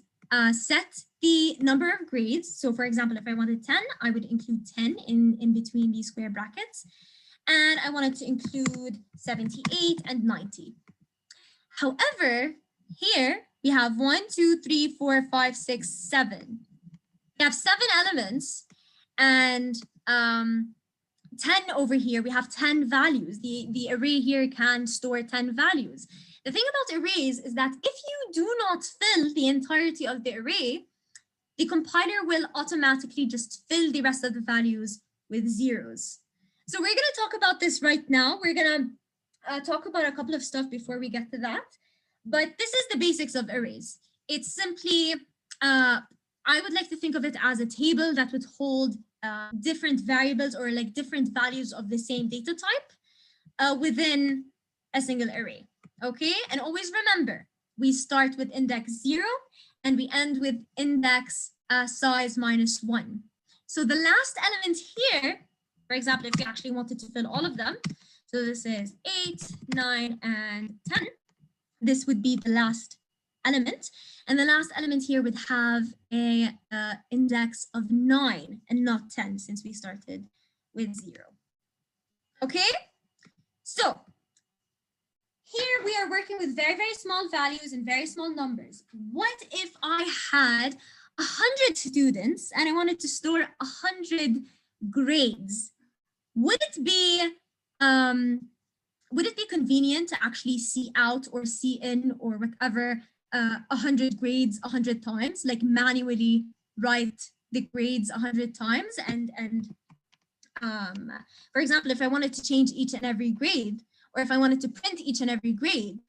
set the number of grades. So for example, if I wanted 10, I would include 10 in between these square brackets. And I wanted to include 78 and 90. However, here we have 1, 2, 3, 4, 5, 6, 7. We have 7 elements, and 10 over here, we have 10 values. The array here can store 10 values. The thing about arrays is that if you do not fill the entirety of the array, the compiler will automatically just fill the rest of the values with zeros. So we're going to talk about this right now. We're going to talk about a couple of stuff before we get to that. But this is the basics of arrays. It's simply, I would like to think of it as a table that would hold different variables or like different values of the same data type within a single array. Okay, and always remember, we start with index 0 and we end with index size -1. So the last element here, for example, if we actually wanted to fill all of them, so this is 8, 9, and 10, this would be the last element. And the last element here would have a index of 9 and not 10, since we started with 0. Okay, so here we are working with very, very small values and very small numbers. What if I had 100 students and I wanted to store 100 grades? Would it be convenient to actually see out or see in or whatever 100 grades 100 times, like manually write the grades 100 times? And for example, if I wanted to change each and every grade, or if I wanted to print each and every grade,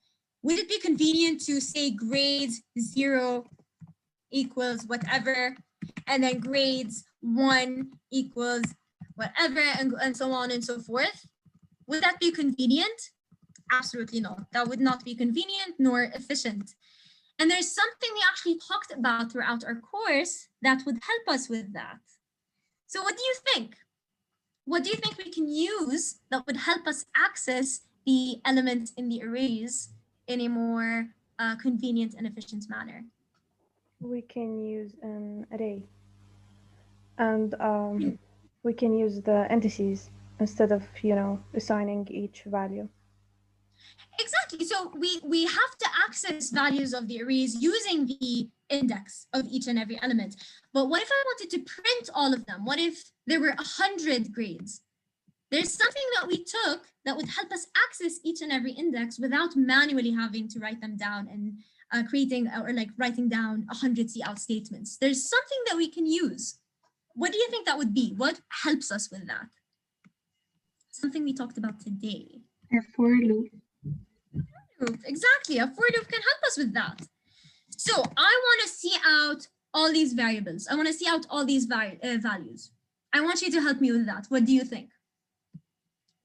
would it be convenient to say grades 0 equals whatever, and then grades 1 equals whatever, and so on and so forth? Would that be convenient? Absolutely not. That would not be convenient nor efficient. And there's something we actually talked about throughout our course that would help us with that. So what do you think? What do you think we can use that would help us access the elements in the arrays in a more convenient and efficient manner? We can use an array, and we can use the indices instead of, assigning each value. Exactly. So we have to access values of the arrays using the index of each and every element. But what if I wanted to print all of them? What if there were 100 grades? There's something that we took that would help us access each and every index without manually having to write them down and creating or like writing down 100 cout statements. There's something that we can use. What do you think that would be? What helps us with that? Something we talked about today. A for loop. Exactly, a for loop can help us with that. So I want to see out all these variables. I want to see out all these values. I want you to help me with that. What do you think?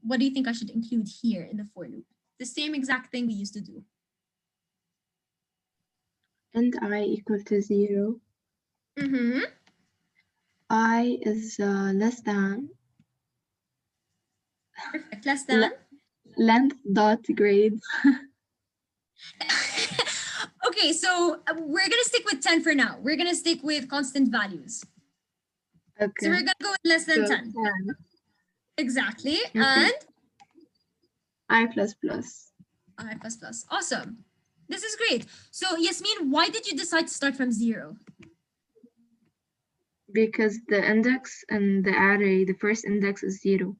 What do you think I should include here in the for loop? The same exact thing we used to do. And I equal to 0. Mm-hmm. I is less than. Perfect. Less than. Length dot grades. Okay, so we're gonna stick with 10 for now. We're gonna stick with constant values. Okay. So we're gonna go with less than 10. 10. Exactly. Okay. And I plus plus. I plus plus. Awesome. This is great. So Yasmin, why did you decide to start from 0? Because the index and the array, the first index is 0.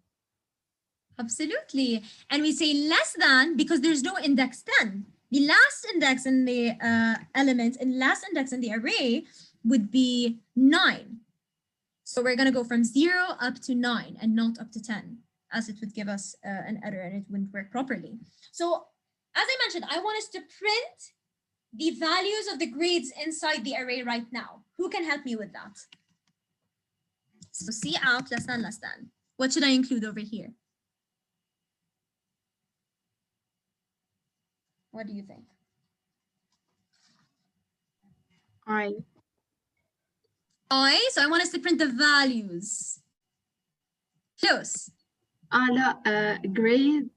Absolutely. And we say less than because there's no index 10. The last index in the element and last index in the array would be 9. So we're going to go from 0 up to 9 and not up to 10, as it would give us an error and it wouldn't work properly. So as I mentioned, I want us to print the values of the grades inside the array right now. Who can help me with that? So C out, less than, less than. What should I include over here? What do you think? So I want us to print the values. Close. لا grade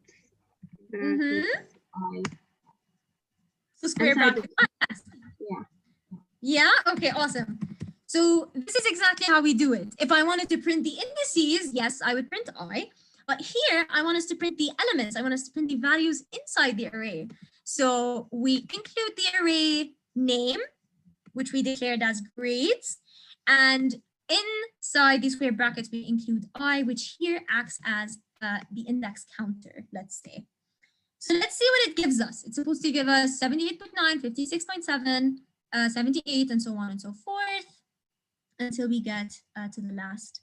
So square bracket. Yeah. Yeah, okay, awesome. So this is exactly how we do it. If I wanted to print the indices, yes, I would print I. But here, I want us to print the elements. I want us to print the values inside the array. So we include the array name, which we declared as grades. And inside these square brackets, we include I, which here acts as the index counter, let's say. So let's see what it gives us. It's supposed to give us 78.9, 56.7, 78, and so on and so forth, until we get to the last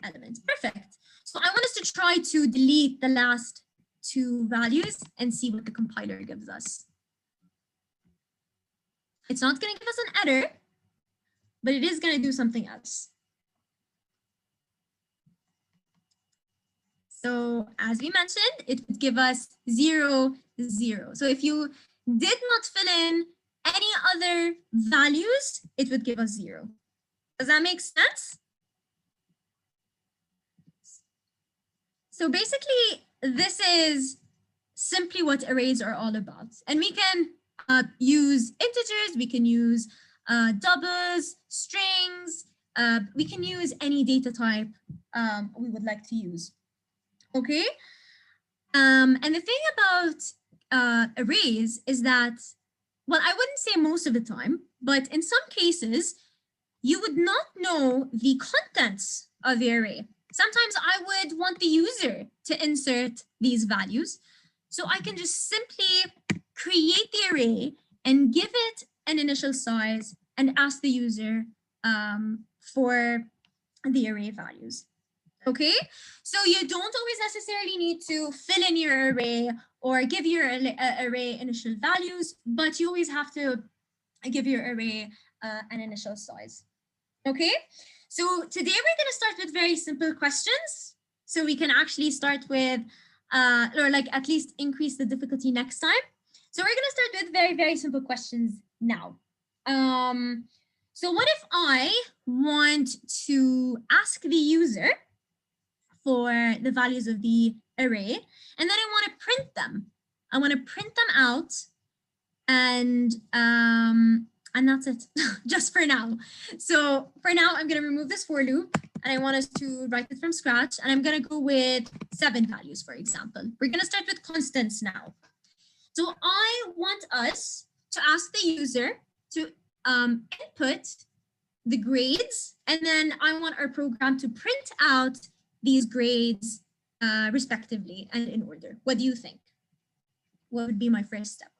element. Perfect. So I want us to try to delete the last two values and see what the compiler gives us. It's not going to give us an error, but it is going to do something else. So as we mentioned, it would give us 0, 0. So if you did not fill in any other values, it would give us 0. Does that make sense? So basically, this is simply what arrays are all about. And we can use integers, we can use doubles, strings, we can use any data type we would like to use. Okay. And the thing about arrays is that, well, I wouldn't say most of the time, but in some cases, you would not know the contents of the array. Sometimes I would want the user to insert these values. So I can just simply create the array and give it an initial size and ask the user for the array values. Okay, so you don't always necessarily need to fill in your array or give your array initial values, but you always have to give your array an initial size. Okay, so today we're going to start with very simple questions. So we can actually start with, or like at least increase the difficulty next time. So we're going to start with very, very simple questions now. So what if I want to ask the user for the values of the array, and then I want to print them. I want to print them out, and that's it, just for now. So for now, I'm going to remove this for loop, and I want us to write it from scratch, and I'm going to go with 7 values, for example. We're going to start with constants now. So I want us to ask the user to input the grades, and then I want our program to print out these grades respectively and in order. What do you think? What would be my first step?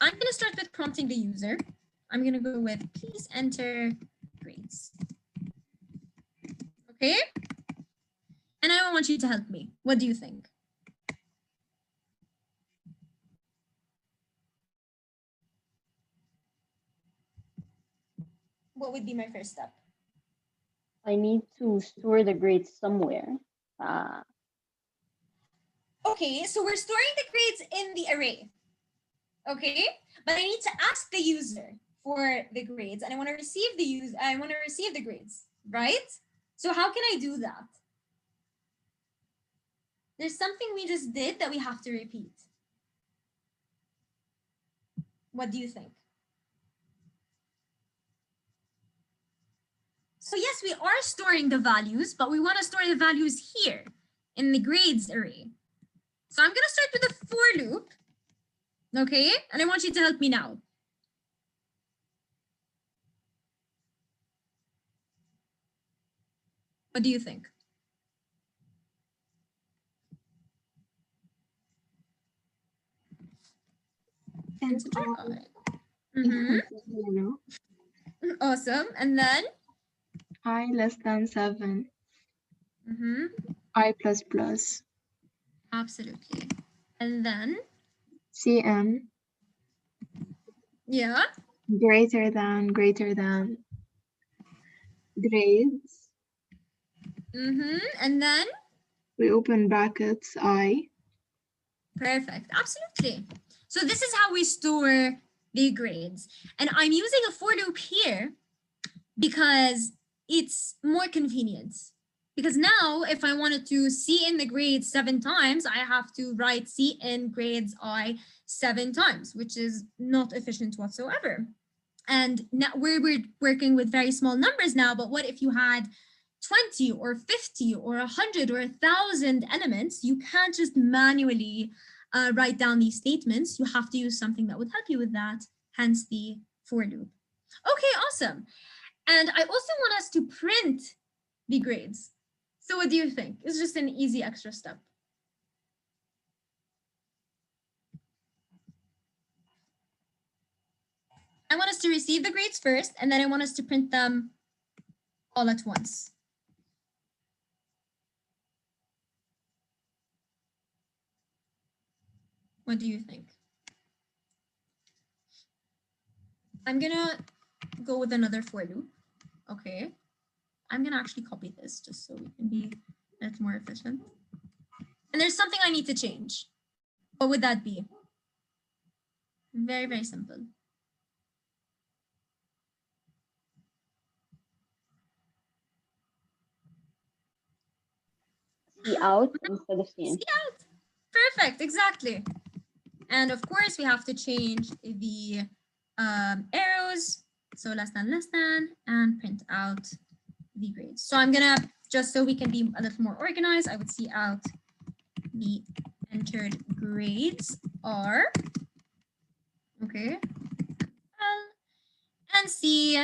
I'm going to start with prompting the user. I'm going to go with please enter grades. Okay? And I want you to help me. What do you think? What would be my first step? I need to store the grades somewhere. Okay, so we're storing the grades in the array. Okay, but I need to ask the user for the grades, and I want to receive the grades, right? So how can I do that? There's something we just did that we have to repeat. What do you think? So yes, we are storing the values, but we want to store the values here in the grades array. So I'm going to start with a for loop. Okay, and I want you to help me now. What do you think? And Mhm. zero. Awesome. And then? I less than 7. Mhm. I plus plus. Absolutely. And then? CM. Yeah. Greater than grades. And then? We open brackets I. Perfect. Absolutely. So this is how we store the grades. And I'm using a for loop here because it's more convenient. Because now if I wanted to see in the grades 7 times, I have to write see in grades I 7 times, which is not efficient whatsoever. And now we're working with very small numbers now, but what if you had 20 or 50 or 100 or 1,000 elements? You can't just manually write down these statements. You have to use something that would help you with that, hence the for loop. Okay, awesome. And I also want us to print the grades. So what do you think? It's just an easy extra step. I want us to receive the grades first, and then I want us to print them all at once. What do you think? I'm gonna go with another for loop. Okay. I'm gonna actually copy this just so we can be a little more efficient. And there's something I need to change. What would that be? Very, very simple. See out instead of see in. See out. Perfect, exactly. And of course, we have to change the arrows. So less than, and print out the grades. So I'm gonna, just so we can be a little more organized, I would see out the entered grades are, okay, and see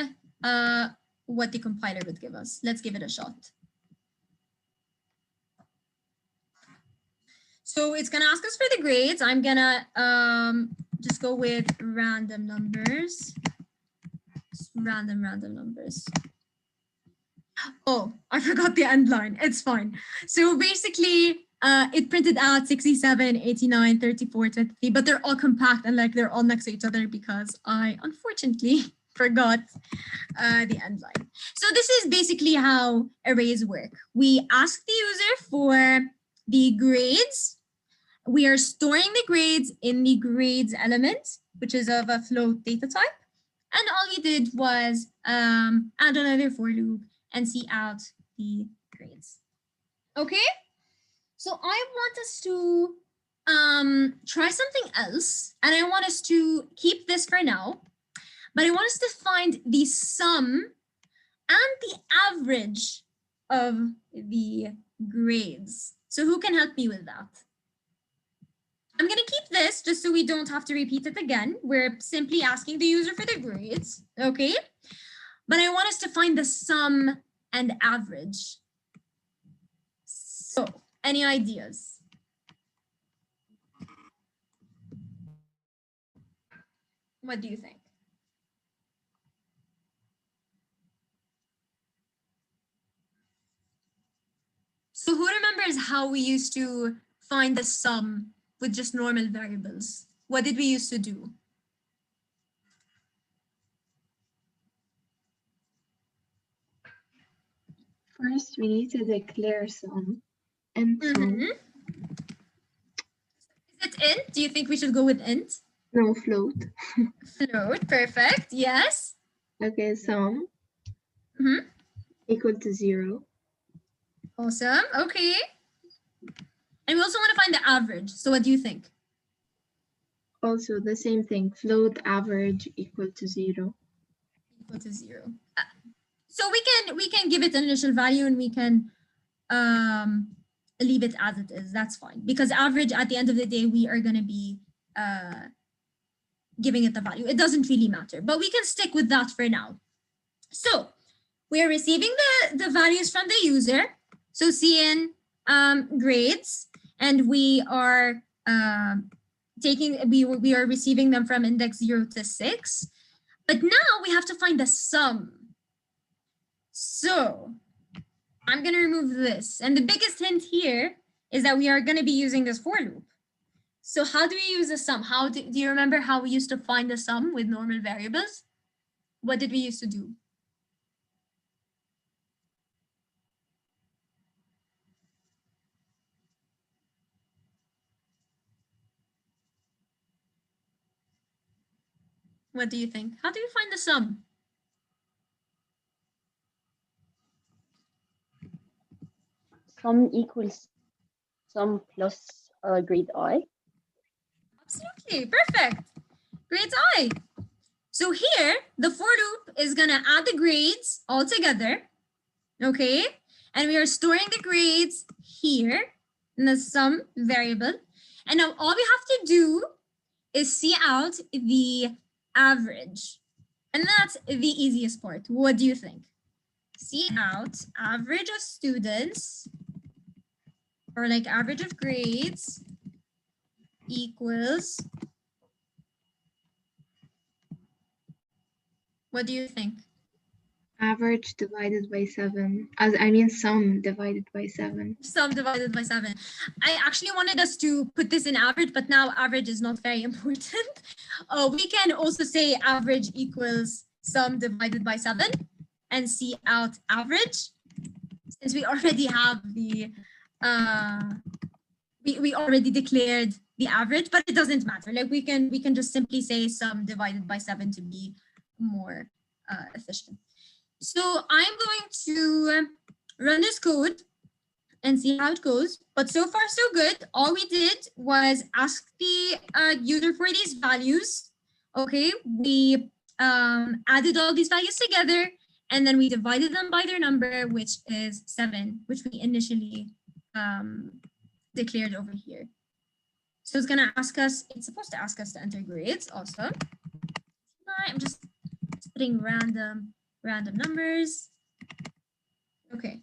what the compiler would give us. Let's give it a shot. So it's gonna ask us for the grades. I'm gonna just go with random numbers. Random numbers. Oh, I forgot the end line. It's fine. So basically, it printed out 67, 89, 34, 23, but they're all compact and like they're all next to each other because I unfortunately forgot the end line. So this is basically how arrays work. We ask the user for the grades. We are storing the grades in the grades element, which is of a float data type. And all we did was add another for loop and see out the grades. Okay, so I want us to try something else, and I want us to keep this for now, but I want us to find the sum and the average of the grades. So who can help me with that? I'm going to keep this just so we don't have to repeat it again. We're simply asking the user for the grades, okay? But I want us to find the sum and average. So, any ideas? What do you think? So who remembers how we used to find the sum with just normal variables? What did we used to do? First, we need to declare sum and sum. Is it int? Do you think we should go with int? No, float. Float, perfect, yes. Okay, sum equal to 0. Awesome, okay. And we also want to find the average. So what do you think? Also the same thing, float average equal to 0. Equal to 0. So we can give it an initial value and we can leave it as it is. That's fine. Because average at the end of the day, we are going to be giving it the value. It doesn't really matter, but we can stick with that for now. So we are receiving the values from the user. So CN grades, and we are we are receiving them from index 0 to 6. But now we have to find the sum. So I'm going to remove this. And the biggest hint here is that we are going to be using this for loop. So how do we use the sum? How do you remember how we used to find the sum with normal variables? What did we used to do? What do you think? How do you find the sum? Sum equals sum plus grade I. Absolutely, perfect. Grades I. So here, the for loop is gonna add the grades all together, okay? And we are storing the grades here in the sum variable. And now all we have to do is see out the average. And that's the easiest part. What do you think? See out average of students, or like average of grades, equals, what do you think? Average divided by 7. I mean sum divided by 7. Sum divided by 7. I actually wanted us to put this in average, but now average is not very important. We can also say average equals sum divided by 7 and see out average, since we already have the we already declared the average, but it doesn't matter. Like we can just simply say sum divided by 7 to be more efficient. So I'm going to run this code and see how it goes. But so far, so good. All we did was ask the user for these values. Okay, we added all these values together, and then we divided them by their number, which is 7, which we initially declared over here. So it's gonna ask us, it's supposed to ask us to enter grades also. I'm just putting random numbers. Okay,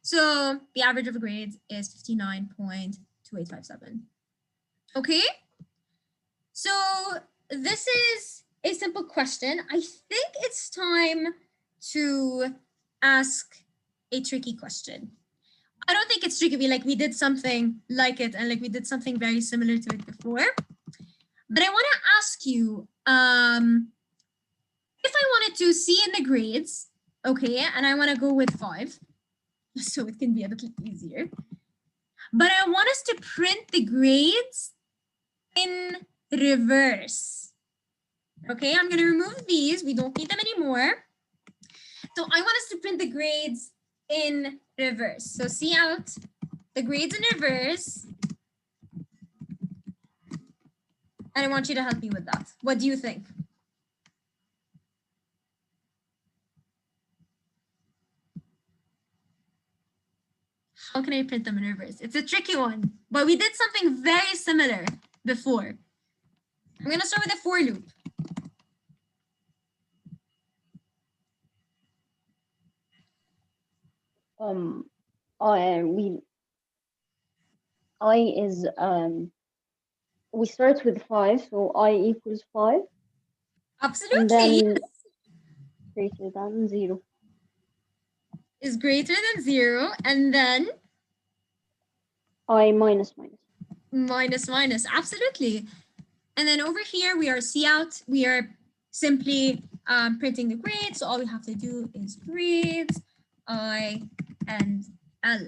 so the average of grades is 59.2857. Okay, so this is a simple question. I think it's time to ask a tricky question. I don't think it's tricky. We did something like it, and like we did something very similar to it before. But I want to ask you, if I wanted to see in the grades, okay, and I want to go with 5, so it can be a little easier. But I want us to print the grades in reverse. Okay, I'm going to remove these. We don't need them anymore. So I want us to print the grades in reverse. So see out the grades in reverse. And I want you to help me with that. What do you think? How can I print them in reverse? It's a tricky one, but we did something very similar before. I'm going to start with a for loop. We start with 5, so I equals 5. Absolutely. And then yes. greater than 0. Is greater than 0, and then I minus. Minus, absolutely. And then over here, we are cout. We are simply printing the grades. So all we have to do is grades, I and L.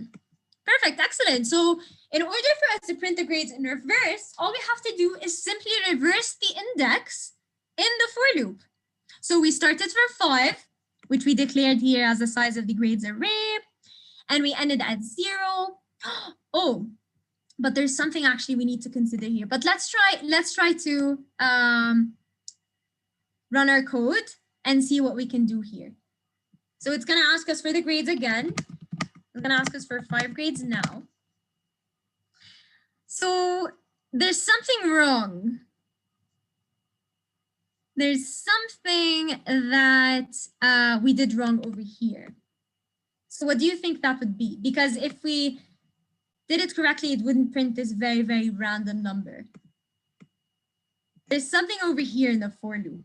Perfect, excellent. So in order for us to print the grades in reverse, all we have to do is simply reverse the index in the for loop. So we started from 5, which we declared here as the size of the grades array, and we ended at 0. Oh, but there's something actually we need to consider here. But let's try to run our code and see what we can do here. So it's going to ask us for the grades again. It's going to ask us for 5 grades now. So there's something wrong. there's something that we did wrong over here. So what do you think that would be? Because if we did it correctly, it wouldn't print this very, very random number. There's something over here in the for loop.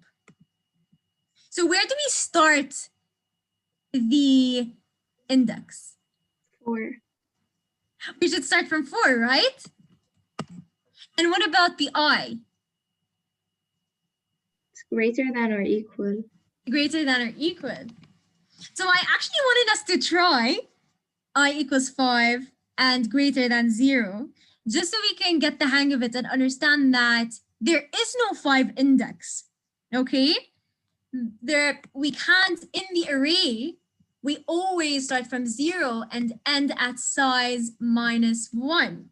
So where do we start the index? 4. We should start from 4, right? And what about the I? It's greater than or equal. Greater than or equal. So I actually wanted us to try I equals 5 and greater than 0, just so we can get the hang of it and understand that there is no 5 index, okay? We can't, in the array, we always start from 0 and end at size -1.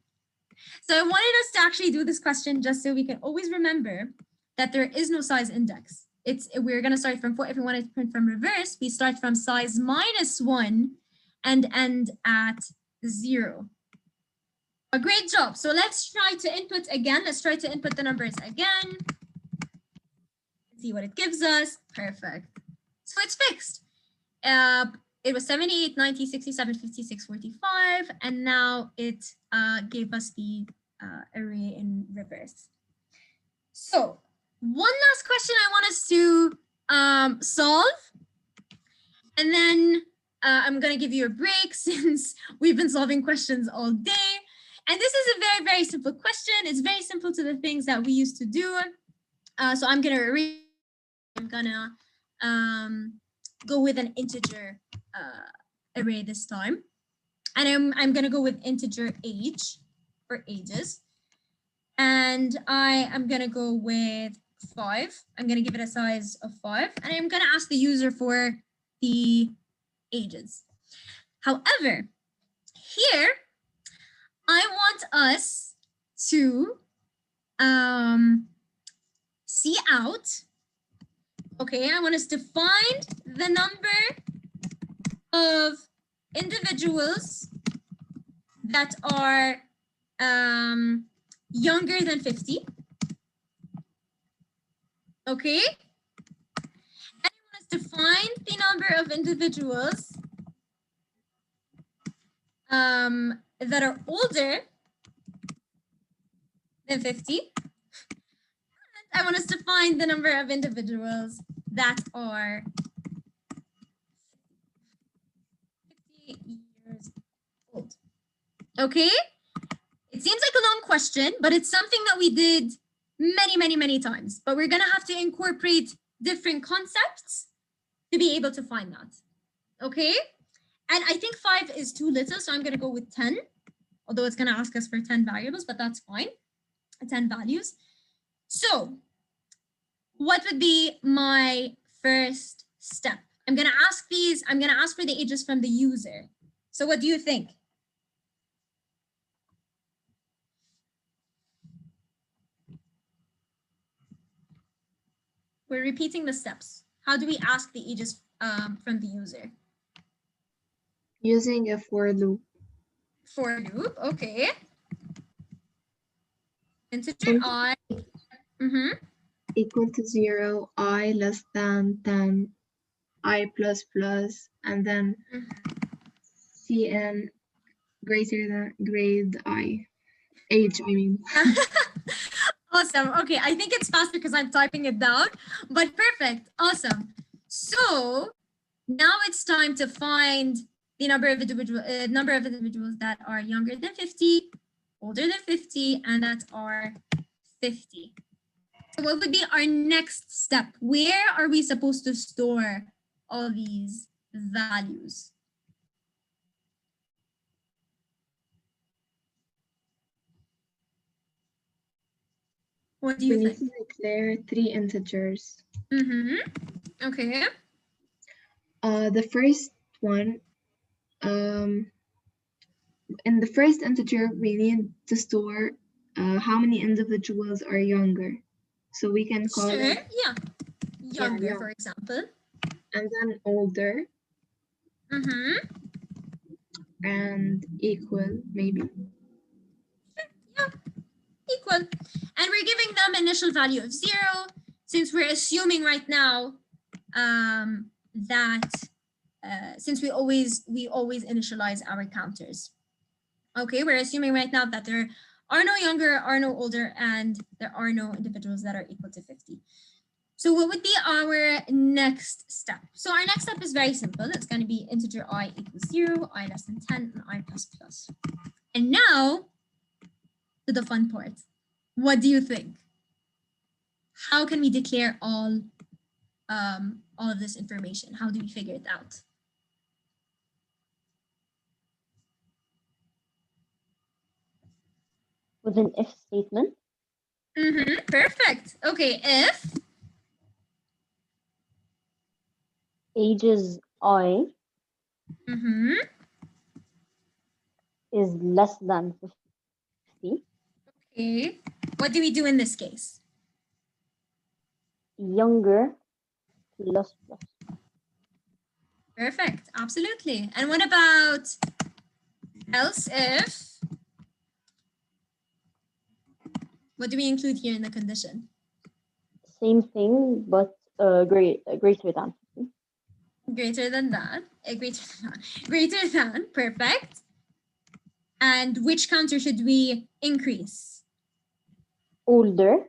So I wanted us to actually do this question just so we can always remember that there is no size index. We're going to start from 4. If we wanted to print from reverse, we start from size -1 and end at 0. A great job. So let's try to input again. Let's try to input the numbers again. See what it gives us. Perfect. So it's fixed. It was 78, 90, 67, 56, 45, and now it gave us the array in reverse. So one last question I want us to solve, and then I'm going to give you a break since we've been solving questions all day. And this is a very, very simple question. It's very simple to the things that we used to do. So I'm going to go with an integer array this time. And I'm going to go with integer age or ages. And I am going to go with 5. I'm going to give it a size of 5. And I'm going to ask the user for the ages. However, here, I want us to see out. Okay, I want us to find the number of individuals that are younger than 50. Okay, and I want us to find the number of individuals that are older than 50. And I want us to find the number of individuals that are 50 years old. Okay? It seems like a long question, but it's something that we did many, many, many times. But we're going to have to incorporate different concepts to be able to find that. Okay? And I think 5 is too little, so I'm going to go with 10. Although it's going to ask us for 10 variables, but that's fine. 10 values. So what would be my first step? I'm going to ask these. I'm going to ask for the ages from the user. So what do you think? We're repeating the steps. How do we ask the ages from the user? Using a for loop. For loop, okay. Integer I. Equal to 0, I less than 10, I plus plus, and then Cn greater than grade I. Age, I mean. Awesome. Okay, I think it's faster because I'm typing it down, but perfect. Awesome. So now it's time to find the number of individuals that are younger than 50, older than 50, and that are 50. So what would be our next step? Where are we supposed to store all these values? What do you We think? need to declare 3 integers. Okay. The first one, in the first integer, we need to store how many individuals are younger. So we can call it Younger, for example. And then older. And equal, maybe. Yeah, equal. And we're giving them initial value of 0. since we're assuming right now that since we always initialize our counters. Okay, we're assuming right now that there are no younger, are no older, and there are no individuals that are equal to 50. So what would be our next step? So our next step is very simple. It's going to be integer I equals 0, I less than 10, and I plus plus. And now to the fun part. What do you think? How can we declare all of this information? How do we figure it out? With an if statement. Perfect. Okay, if ages I is less than 50. Okay. What do we do in this case? Younger plus plus. Perfect. Absolutely. And what about else if? What do we include here in the condition? Same thing, but greater than 50. Greater than that. Greater than. Perfect. And which counter should we increase? Older.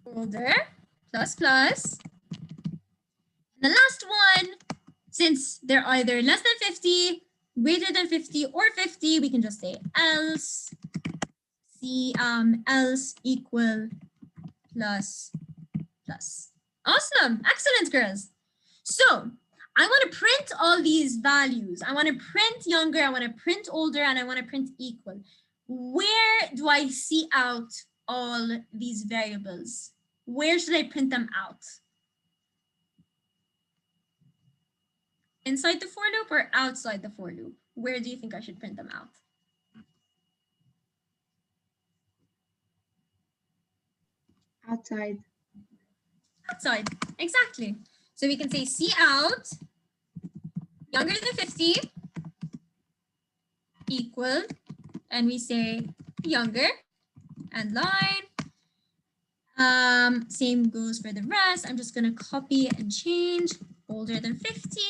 Older. Plus plus. The last one, since they're either less than 50, greater than 50, or 50, we can just say else. Else equal plus plus. Awesome. Excellent, girls. So I want to print all these values. I want to print younger, I want to print older, and I want to print equal. Where do I see out all these variables? Where should I print them out? Inside the for loop or outside the for loop? Where do you think I should print them out? Outside. Outside, exactly. So we can say C out younger than 50 equal, and we say younger and line. Same goes for the rest. I'm just going to copy and change older than 50,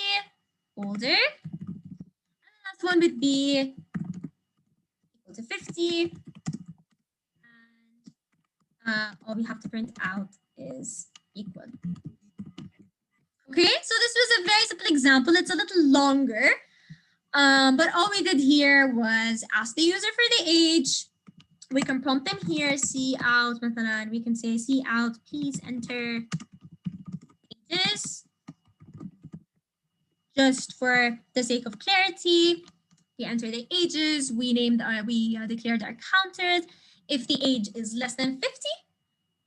older. And the last one would be equal to 50. And all we have to print out is equal. Okay, so this was a very simple example. It's a little longer, but all we did here was ask the user for the age. We can prompt them here, see out, مثلا, we can say see out, please enter ages. Just for the sake of clarity, we enter the ages, we declared our counters. If the age is less than 50,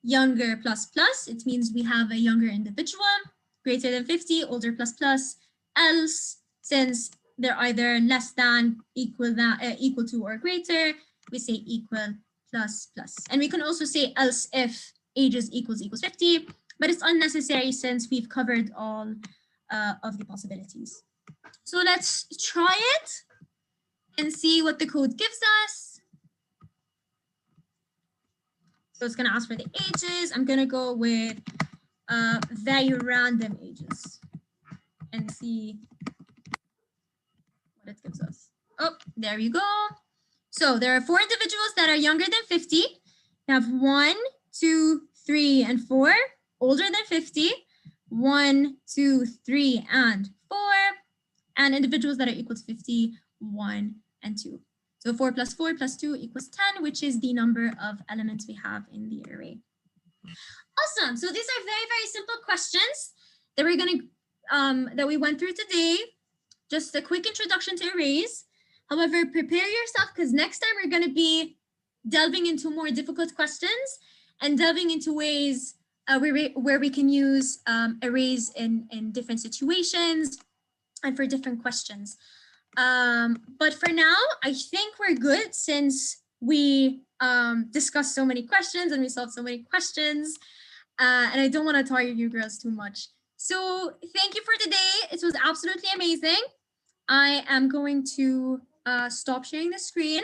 younger plus plus, it means we have a younger individual. Greater than 50, older plus plus. Else, since they're either less than, equal to, or greater, we say equal plus plus. And we can also say else if ages equals 50, but it's unnecessary since we've covered all of the possibilities. So let's try it and see what the code gives us. So it's going to ask for the ages. I'm going to go with very random ages and see what it gives us. Oh, there you go. So there are 4 individuals that are younger than 50. We have 1, 2, 3, and 4. Older than 50. 1, 2, 3, and 4. And individuals that are equal to 50. 1 and 2. So 4 plus 4 plus 2 equals 10, which is the number of elements we have in the array. Awesome. So these are very, very simple questions that we're going to that we went through today. Just a quick introduction to arrays. However, prepare yourself because next time we're going to be delving into more difficult questions and delving into ways where we can use arrays in different situations and for different questions. But for now, I think we're good since we discussed so many questions and we solved so many questions. And I don't want to tire you girls too much. So thank you for today. It was absolutely amazing. I am going to stop sharing the screen.